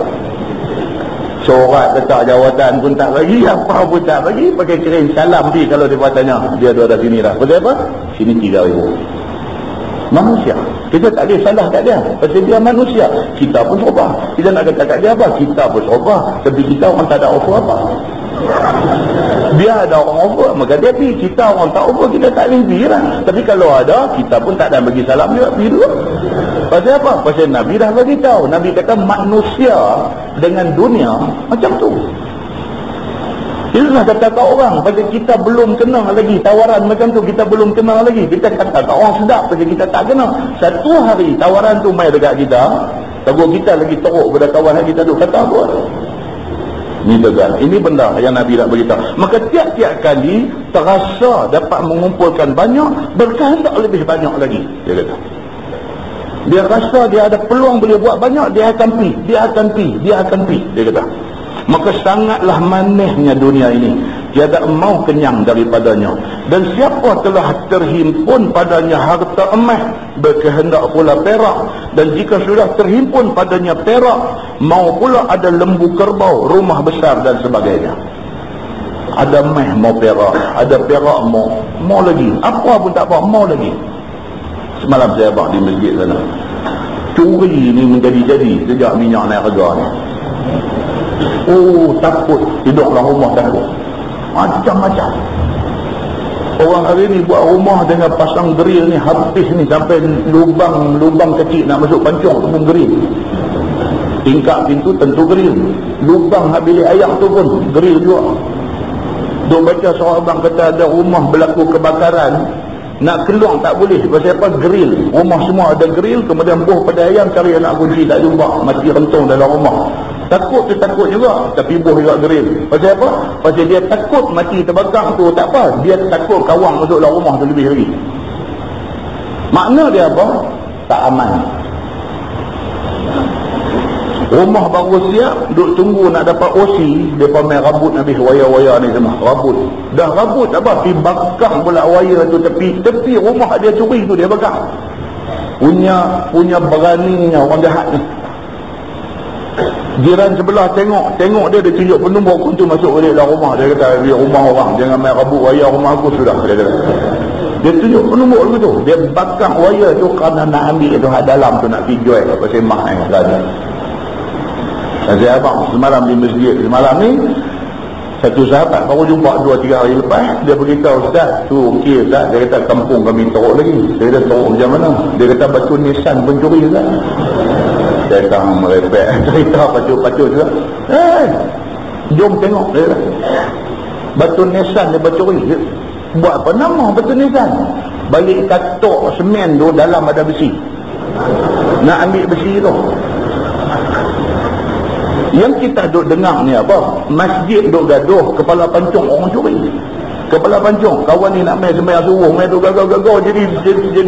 Surat letak jawatan pun tak bagi, apa pun tak bagi, pakai kirim salam pergi kalau dia tanya. Dia ada sini dah. Pasal apa? Sini 3,000. Manusia. Kita tak boleh salah kat dia. Pasal dia manusia. Kita pun serba. Kita nak kata kat dia apa? Kita pun serba. Tapi kita orang tak ada offer apa. Dia ada orang offer, maka dia pergi. Kita orang tak offer, kita tak boleh pergi lah. Tapi kalau ada, kita pun tak ada bagi salam juga. Pergi dulu. Pasal apa? Pasal Nabi dah bagi tahu. Nabi kata manusia dengan dunia macam tu. Itulah kata kat orang. Pasal kita belum kenal lagi tawaran macam tu. Kita belum kenal lagi. Kita kata kat orang sedap pasal kita tak kenal. Satu hari tawaran tu mai dekat kita, tahu kita lagi teruk pada kawan kita tu. Kata apa? Ni tuan, ini benda yang Nabi nak beritahu. Maka tiap-tiap kali terasa dapat mengumpulkan banyak, berkehendak lebih banyak lagi. Dia kata. Dia rasa dia ada peluang boleh buat banyak, dia akan pergi. Dia akan pergi. Dia kata. Maka sangatlah manisnya dunia ini, tiada mau kenyang daripadanya. Dan siapa telah terhimpun padanya harta emas, berkehendak pula perak. Dan jika sudah terhimpun padanya perak, mau pula ada lembu kerbau, rumah besar dan sebagainya. Ada emas mau perak, ada perak mau lagi, apa pun tak apa, mau lagi. Semalam saya abang di masjid sana, curi ni menjadi-jadi sejak minyak naik harga ni. Takut hidup dalam rumah, takut macam-macam. Orang hari ni buat rumah dengan pasang grill ni habis ni sampai lubang kecil nak masuk pancung tu pun grill. Tingkap pintu tentu grill. Lubang hak bilik air tu pun grill juga. Duk baca seorang abang kata ada rumah berlaku kebakaran, nak keluar tak boleh. Pasal apa? Grill. Rumah semua ada grill, kemudian buh pada ayam, cari anak kunci tak jumpa, mati rentung dalam rumah. Takut juga, tapi buh juga grill. Pasal apa? Pasal dia takut mati terbakar tu tak apa, dia takut kawang masuk dalam rumah tu lebih lagi. Makna dia apa? Tak aman. Rumah baru siap, duk tunggu nak dapat OC, dia pamer rabut habis waya-waya ni semua. Rabut. Dah rabut apa? Pergi bakar pula waya tu tepi rumah dia curi tu dia bakar. Punya beraninya orang jahat ni. Jiran sebelah tengok dia tunjuk penumbuk kuntu masuk balik dalam rumah. Dia kata, dia rumah orang, jangan main rabut waya rumah aku sudah. Dia tunjuk penumbuk begitu. Dia bakar waya tu kerana nak ambil tu hak dalam tu nak pergi jual pasal mah yang tadi. Saya abang semalam di masjid semalam ni, satu sahabat baru jumpa 2-3 hari lepas, dia beritahu, Ustaz tu okey Ustaz, dia kata kampung kami teruk lagi. Saya kata teruk macam mana? Dia kata batu nisan pencuri Ustaz. Saya kata merepek cerita pacu-pacu juga. Jom tengok dia kata. Batu nisan dia pencuri. Buat apa nama batu nisan? Balik katok semen tu dalam ada besi, nak ambil besi tu. Yang kita duk dengar ni apa? Masjid duk gaduh, kepala pancung orang curi. Kepala pancung, kawan ni nak main sembahyang subuh, main tu gagal-gagal jadi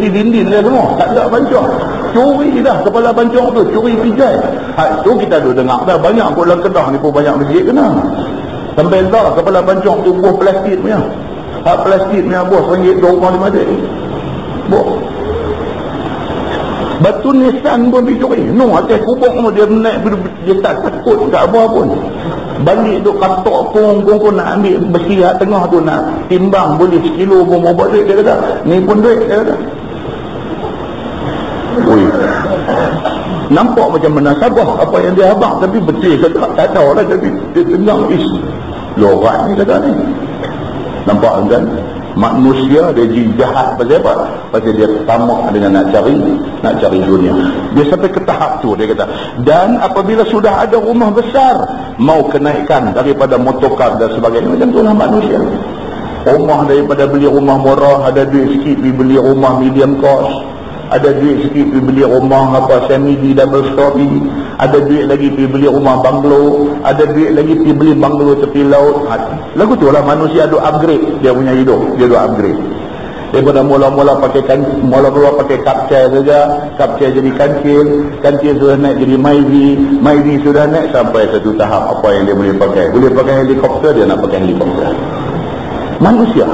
dinding dia semua. Tak ada pancung. Curi dah kepala pancung tu, curi pijai. Tu kita duk dengar dah banyak Kuala Kedah ni pun banyak masjid kena. Sampai dah kepala pancung tu buah plastik punya. hak plastik ni bos RM2.50 bos. Batu nisan pun dicuri. No, atas kubur tu dia naik, dia tak takut tak apa pun. Balik tu katok pun nak ambil besi kat tengah tu, nak timbang boleh sekilo pun mau buat duit. Dia kata ni pun duit, dia kata. Ui, nampak macam menasabah apa yang dia abang, tapi betul ke tak tahu lah. Tapi dia dengar lorat ni kata ni. Nampak kan? Manusia dia jadi jahat pasal apa? Pasal dia tamak dengan nak cari dunia. Dia sampai ke tahap tu, dia kata. Dan apabila sudah ada rumah besar, mau kenaikan daripada motorkar dan sebagainya. Macam itulah manusia. Rumah daripada beli rumah murah, ada duit sikit pergi beli rumah medium cost, ada duit sikit pergi beli rumah semi double story, ada duit lagi pergi beli rumah banglo, ada duit lagi pergi beli banglo tepi laut. Lagu tu lah manusia ada upgrade dia punya hidup, dia ada upgrade. Daripada mula-mula pakai kapcai saja, kapcai jadi kancil sudah naik jadi Myvi sudah naik sampai satu tahap apa yang dia boleh pakai helikopter, dia nak pakai helikopter. Manusia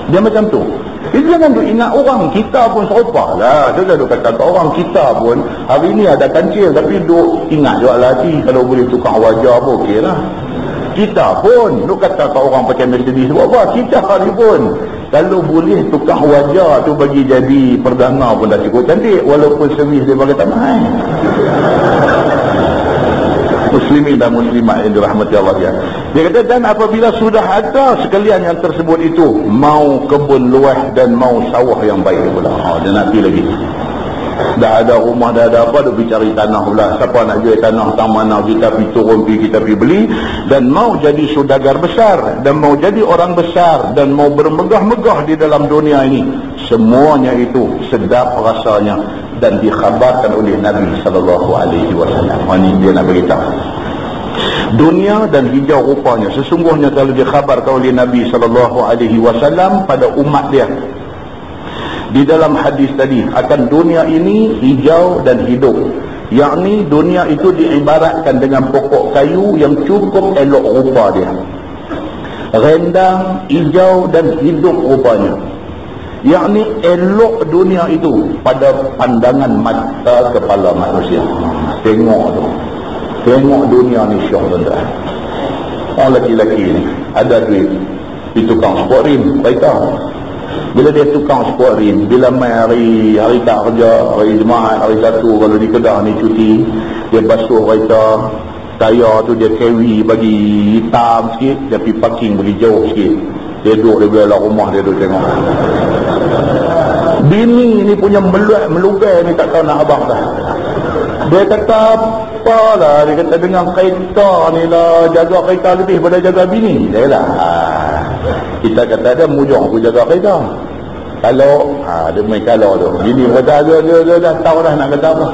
dia macam tu. Jadi jangan duk ingat orang, kita pun serupa lah. Dia duk kata orang kita pun hari ni ada kancil, tapi duk ingat jual hati. Kalau boleh tukar wajah pun okey lah. Kita pun duk kata orang pakai Mercedes buat apa, kita hari pun kalau boleh tukar wajah tu bagi jadi perdana pun dah cukup cantik, walaupun servis dia bagi tak mahal. Muslimin dan muslimat yang dirahmati Allah ya. Dia kata, dan apabila sudah ada sekalian yang tersebut itu, mau kebun luas dan mau sawah yang baik pula. Dia nak pergi lagi. Dah ada rumah, dah ada apa, dia pergi cari tanah pula. Siapa nak jual tanah tang mana, kita pergi turun, kita pergi beli. Dan mau jadi saudagar besar, dan mau jadi orang besar, dan mau bermegah-megah di dalam dunia ini. Semuanya itu sedap rasanya dan dikhabarkan oleh Nabi SAW. Ini dia nak beritahu. Dunia dan hijau rupanya, sesungguhnya kalau dikhabarkan oleh Nabi SAW pada umat dia di dalam hadis tadi, akan dunia ini hijau dan hidup. Yakni dunia itu diibaratkan dengan pokok kayu yang cukup elok rupa dia, rendang, hijau dan hidup rupanya. Yakni elok dunia itu pada pandangan mata kepala manusia. Tengok tu, tengok dunia ni syok tuan-tuan. Orang lelaki-lelaki ni ada duit, di tukang sport rim, kereta. Bila dia tukang sport rim, bila mai hari tak kerja, hari Jumaat, hari Sabtu, kalau di Kedah ni cuti, dia basuh kereta, tayar tu dia carry bagi hitam sikit, dia pergi parking bagi jauh sikit. Dia duduk di belah rumah, dia duduk tengok. Bini ni punya melugai ni tak tahu nak abang dah. Dia kata apalah, dia kata dengan kereta ni lah, jaga kereta lebih pada jaga bini. Dia kata kita kata dia mujur aku jaga kereta. Kalau dia main kalau tu, bini kata dia dah tahu dah nak kata apa.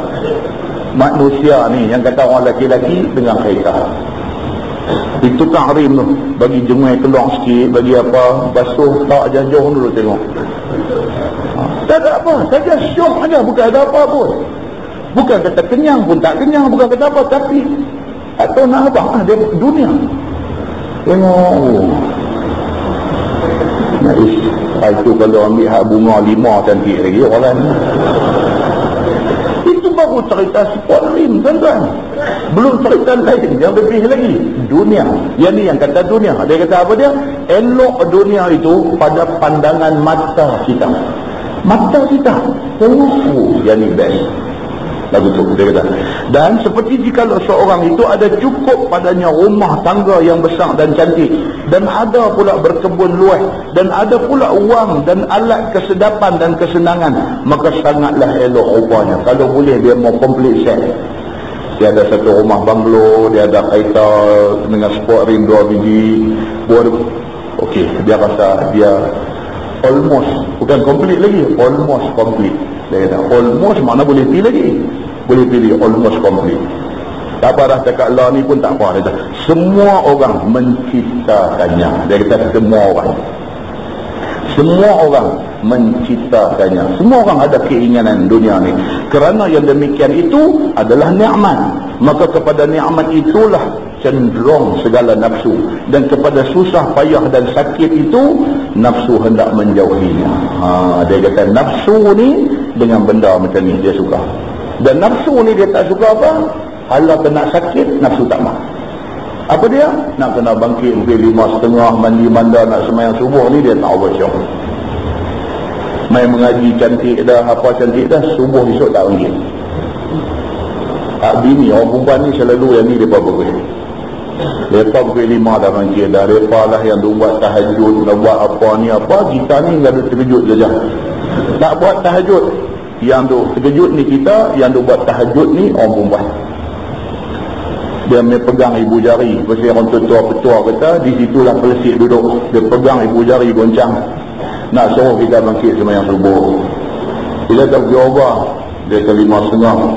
Manusia ni yang kata orang lelaki-lelaki dengan kereta, ditukang rim tu, bagi jengui keluar sikit, bagi apa, basuh tak jauh dulu tengok. Tak ada apa, saja syok aja, bukan ada apa pun. Bukan kata kenyang pun tak kenyang, bukan kata apa, tapi atau nak abang dia dunia. Tengok. Nah, itu kalau ambil hak bunga 5 cantik lagi orang ni. Itu baru cerita sport rim tuan-tuan. Belum cerita lain yang lebih lagi. Dunia. Yang ni yang kata dunia. Dia kata apa dia? Elok dunia itu pada pandangan mata kita. Mata kita. Oh, yang ni best. Lagu tu dia kata. Dan seperti jikalau seorang itu ada cukup padanya rumah tangga yang besar dan cantik, dan ada pula berkebun luas, dan ada pula wang dan alat kesedapan dan kesenangan, maka sangatlah elok rupanya kalau boleh dia mau complete set. Dia ada satu rumah banglo, dia ada kereta dengan sport rim 2 biji. Okey, dia rasa dia almost, bukan complete lagi, almost complete. Dia kata almost mana boleh pilih lagi, boleh pilih almost complete. Tak apa dah cakap lah ni pun tak apa. Dia kata semua orang menciptakannya. Dia kata semua orang menciptakannya. Semua orang ada keinginan dunia ni. Kerana yang demikian itu adalah nikmat, maka kepada nikmat itulah cenderung segala nafsu, dan kepada susah payah dan sakit itu nafsu hendak menjauhinya. Dia kata nafsu ni dengan benda macam ni dia suka. Dan nafsu ni dia tak suka apa? Hala kena sakit, nafsu tak mahu. Apa dia? Nak kena bangkit pukul 5.30, mandi manda nak sembahyang subuh ni dia tak awasyak. Main mengaji cantik dah, apa cantik dah, subuh esok tak bangkit. Bini orang perempuan ni selalu yang ni mereka berkata mereka pukul 5 dah bangkit dah, mereka lah yang buat tahajud, nak buat apa ni apa. Kita ni enggak ada terkejut saja, tak buat tahajud. Yang tu terkejut ni kita, yang tu buat tahajud ni orang perempuan. Dia pegang ibu jari, pasal orang tua-tua kata di situlah pelesik duduk. Dia pegang ibu jari goncang nak suruh kita bangkit sembahyang subuh. Bila tak berubah dia ke 5.30.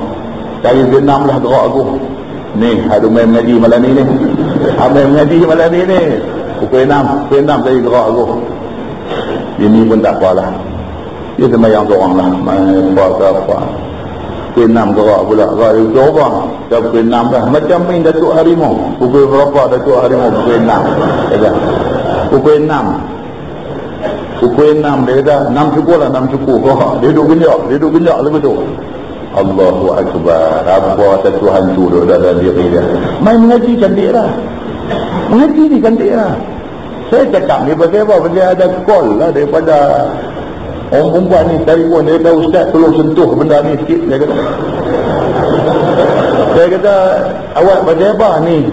Dari Vietnam lah gerak aku. Ni, ada main mengaji malam ni ni. Main mengaji malam ni ni. Pukul 6 tadi gerak aku. Ini pun tak apalah. Dia sembahyang seorang lah. Main apa-apa. Pukul 6 gerak pula. Gerak dia berubah. Dah pukul 6 dah. Macam main Datuk Harimau. Pukul berapa Datuk Harimau? Pukul 6. Kata. Pukul 6. Pukul 6 dia kata 6 cukup lah, 6 cukup. Dia duduk genjak lepas tu. Allahu Akbar. Apa satu hantu duduk dalam diri dia. Main mengaji cantik lah. Mengaji ni cantik lah. Saya cakap ni pasal apa? Pasal ada call lah daripada orang perempuan ni telefon. Dia kata ustaz tolong sentuh benda ni sikit. Dia kata awak pasal apa ni?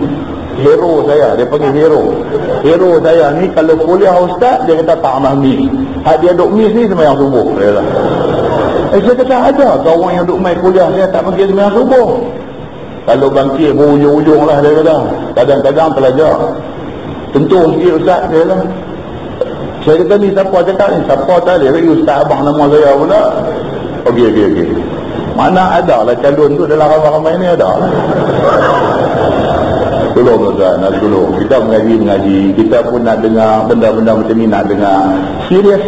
Hero saya. Dia panggil hero saya ni kalau kuliah ustaz dia kata tak amal ni. Hak dia duk miss ni sembahyang subuh. Dia kata saya kata ada kawan yang duk main kuliah saya tak pergi sembahyang subuh. Kalau bangkit berujung-ujung lah dia kata. Kadang-kadang pelajar tentu sikit ustaz dia kata. Saya kata ni siapa cakap ni? Siapa tadi? Ustaz abang nama saya pula. Okey. Mana ada lah calon tu dalam ramai-ramai ni ada lah. Tolong tuan, nak tolong. Kita mengaji. Kita pun nak dengar benda-benda macam ni, nak dengar. Serius.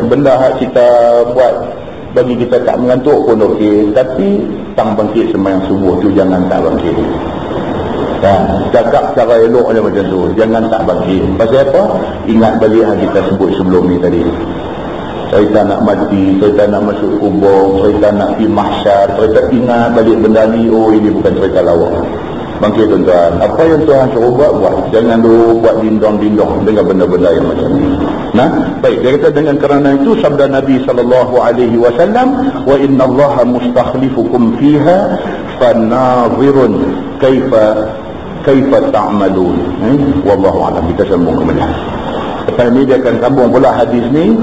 Benda hak kita buat bagi kita tak mengantuk pun okey, tapi tang bangkit sembahyang subuh tu jangan tak bangkit. Cakap cara elok je macam tu, jangan tak bangkit. Pasal apa? Ingat balik yang kita sebut sebelum ni tadi. Cerita nak mati, cerita nak masuk kubur, cerita nak pergi mahsyar, cerita ingat balik benda ni. Oh, ini bukan cerita lawak. Bangkit tuan-tuan, apa yang Tuhan suruh buat. Jangan dulu buat dindong-dindong dengan benda-benda yang macam ni. Baik, dia kata dengan kerana itu sabda Nabi SAW, wa inna allaha mustakhlifukum fiha fanazirun kaifa ta'malun. Wallahu a'lam. Kita sambung kemudian. Lepas ni dia akan sambung pula hadis ni.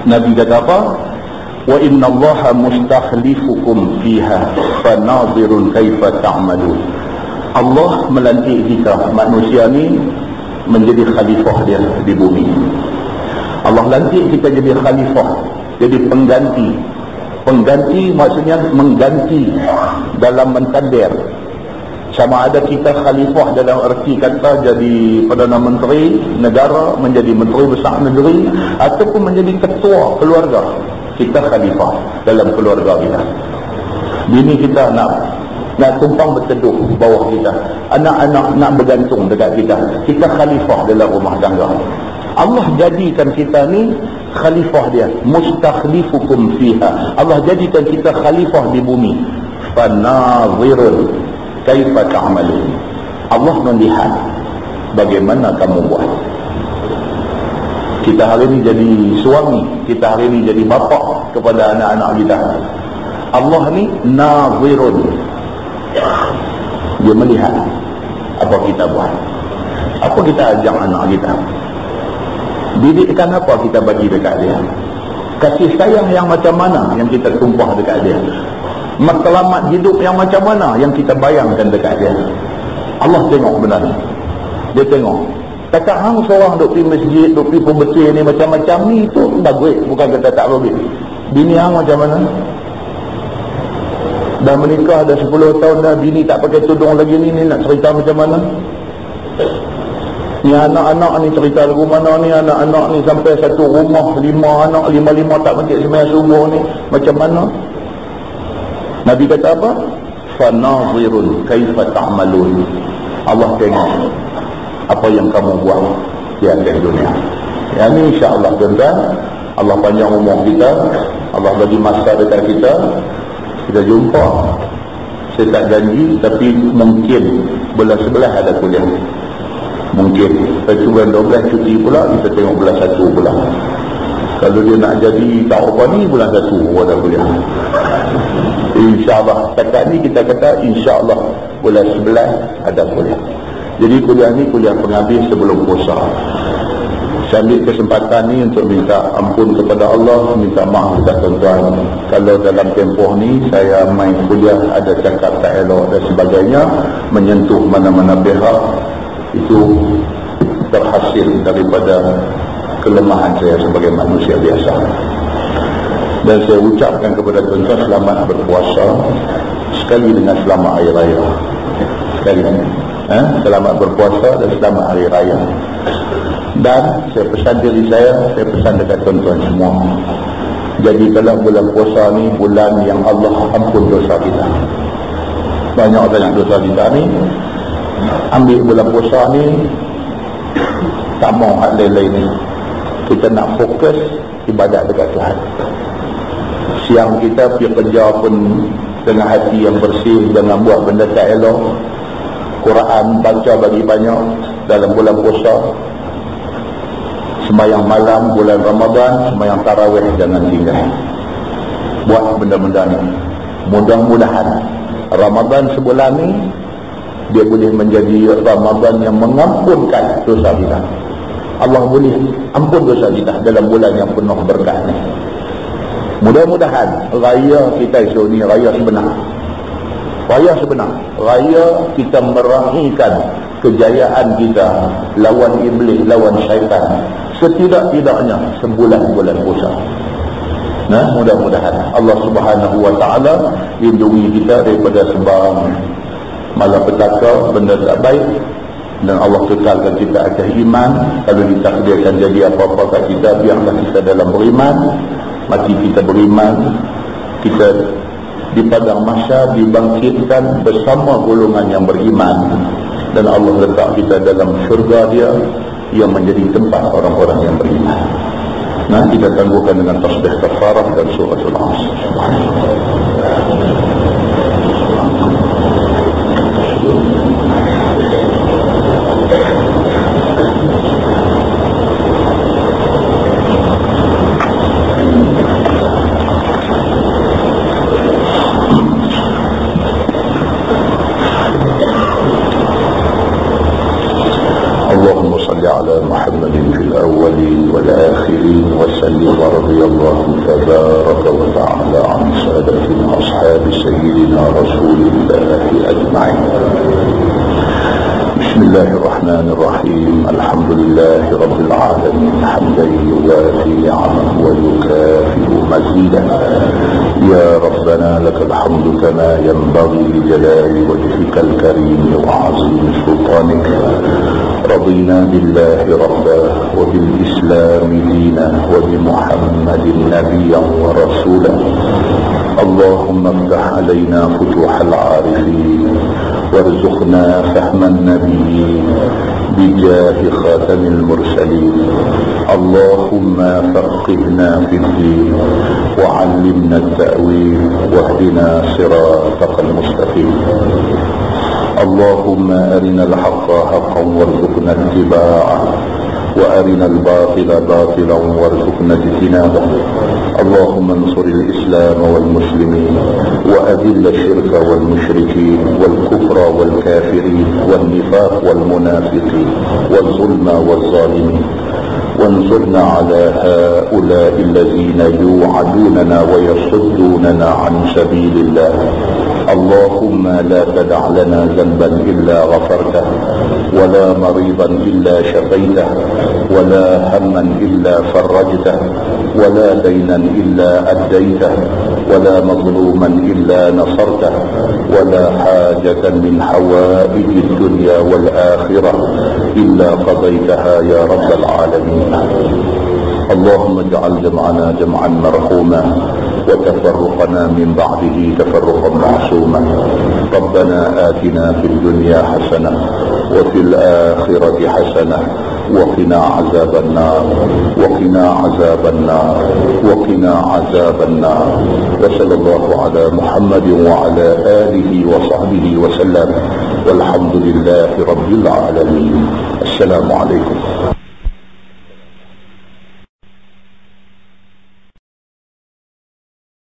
Nabi kata apa? Wa inna allaha mustakhlifukum fiha fanazirun kaifa ta'malun. Allah melantik kita manusia ni menjadi khalifah dia di bumi. Allah lantik kita jadi khalifah, jadi pengganti maksudnya mengganti dalam mentadbir. Sama ada kita khalifah dalam erti kata jadi Perdana Menteri negara, menjadi Menteri Besar Negeri, ataupun menjadi ketua keluarga. Kita khalifah dalam keluarga kita. Bini kita nak tumpang berteduh bawah kita, anak-anak nak bergantung dekat kita. Kita khalifah dalam rumah tangga. Allah jadikan kita ni khalifah dia, mustakhlifukum fiha. Allah jadikan kita khalifah di bumi. Fanazirun kaifa ta'malun. Allah melihat bagaimana kamu buat. Kita hari ni jadi suami, kita hari ni jadi bapa kepada anak-anak kita. Allah ni nazirun, dia melihat apa kita buat, apa kita ajak anak kita, didikan apa kita bagi dekat dia, kasih sayang yang macam mana yang kita tumpah dekat dia, matlamat hidup yang macam mana yang kita bayangkan dekat dia. Allah tengok benda ni. Dia tengok. Kata hang seorang duk pergi masjid, duk pergi pembetul ni macam-macam ni, itu bagus, bukan kata tak bagus. Bini hang macam mana? Dah menikah dah 10 tahun dah, bini tak pakai tudung lagi ni nak cerita macam mana? Ni anak-anak ni cerita lagu mana ni? Anak-anak ni sampai satu rumah 5 anak, 5 tak pakai sembahyang subuh ni, macam mana? Nabi kata apa? Fanazirun kaifa ta'malun. Allah tengok apa yang kamu buat di atas dunia. Yang ni insya-Allah tuan-tuan, Allah panjang umur kita, Allah bagi masa dekat kita, kita jumpa. Saya tak janji, tapi mungkin bulan 11 ada kuliah. Mungkin. Lepas tu bulan 12 cuti pula, kita tengok bulan 1 pula. Kalau dia nak jadi tak apa ni, bulan 1 ada kuliah. InsyaAllah. Setakat ni kita kata insyaAllah bulan 11 ada kuliah. Jadi kuliah ni kuliah penghabis sebelum puasa. Saya ambil kesempatan ni untuk minta ampun kepada Allah, minta maaf kepada tuan-tuan. Kalau dalam tempoh ni saya main kuliah ada cakap tak elok dan sebagainya, menyentuh mana-mana pihak, itu terhasil daripada kelemahan saya sebagai manusia biasa. Dan saya ucapkan kepada tuan-tuan selamat berpuasa sekali dengan selamat hari raya. Sekali selamat berpuasa dan selamat hari raya. Dan saya pesan diri saya pesan dekat tuan-tuan semua, jadi kalau bulan puasa ni bulan yang Allah ampun dosa kita. Banyak dosa kita ni, ambil bulan puasa ni tak mau hal lain-lain ni. Kita nak fokus ibadat dekat Tuhan. Siang kita pergi kerja pun dengan hati yang bersih, jangan buat benda tak elok. Quran baca bagi banyak dalam bulan puasa. Sembahyang malam bulan Ramadan, sembahyang tarawih jangan tinggal. Buat benda-benda ni. Mudah-mudahan Ramadan sebulan ni dia boleh menjadi Ramadan yang mengampunkan dosa kita. Allah boleh ampun dosa kita dalam bulan yang penuh berkat ni. Mudah-mudahan raya kita esok ni raya sebenar. Raya sebenar. Raya kita meraihkan kejayaan kita lawan iblis, lawan syaitan. Setidak-tidaknya sebulan bulan puasa. Nah, mudah-mudahan Allah Subhanahu wa taala lindungi kita daripada sebab malapetaka, benda tak baik, dan Allah kekalkan kita atas iman. Kalau ditakdirkan jadi apa-apa kat kita, biarlah kita dalam beriman. Mati kita beriman, kita di padang mahsyar dibangkitkan bersama golongan yang beriman, dan Allah letak kita dalam syurga dia yang menjadi tempat orang-orang yang beriman. Nah, kita tangguhkan dengan tasbih kafarah dan suratul Asr. محمد في الأولين والآخرين وسلم ورضي الله تبارك وتعالى عن سادتنا أصحاب سيدنا رسول الله أجمعين. بسم الله الرحمن الرحيم. الحمد لله رب العالمين حمدا يوافي نعمه ويكافئ مزيدا. يا ربنا لك الحمد كما ينبغي لجلال وجهك الكريم وعظيم سلطانك. رضينا بالله ربا وبالإسلام دينا وبمحمد نبيا ورسولا. اللهم افتح علينا فتوح العارفين وارزقنا فهم النبيين بجاه خاتم المرسلين. اللهم فقهنا في الدين وعلمنا التأويل واهدنا صراطك المستقيم. اللهم أرنا الحق حقا وارزقنا اتباعه وأرنا الباطل باطلا وارزقنا اجتنابه. اللهم انصر الإسلام والمسلمين وأذل الشرك والمشركين والكفر والكافرين والنفاق والمنافقين والظلم والظالمين. وانصرنا على هؤلاء الذين يوعدوننا ويصدوننا عن سبيل الله. اللهم لا تدع لنا ذنبا إلا غفرته ولا مريضا إلا شفيته ولا هما إلا فرجته ولا دينا إلا أديته ولا مظلوما إلا نصرته ولا حاجة من حوائج الدنيا والآخرة إلا قضيتها يا رب العالمين. اللهم اجعل جمعنا جمعا مرحوما وتفرقنا من بعده تفرقا معصوما. ربنا آتنا في الدنيا حسنة وفي الآخرة حسنة وقنا عذاب النار وقنا عذاب النار وقنا عذاب النار وصلى الله على محمد وعلى آله وصحبه وسلم والحمد لله رب العالمين. السلام عليكم.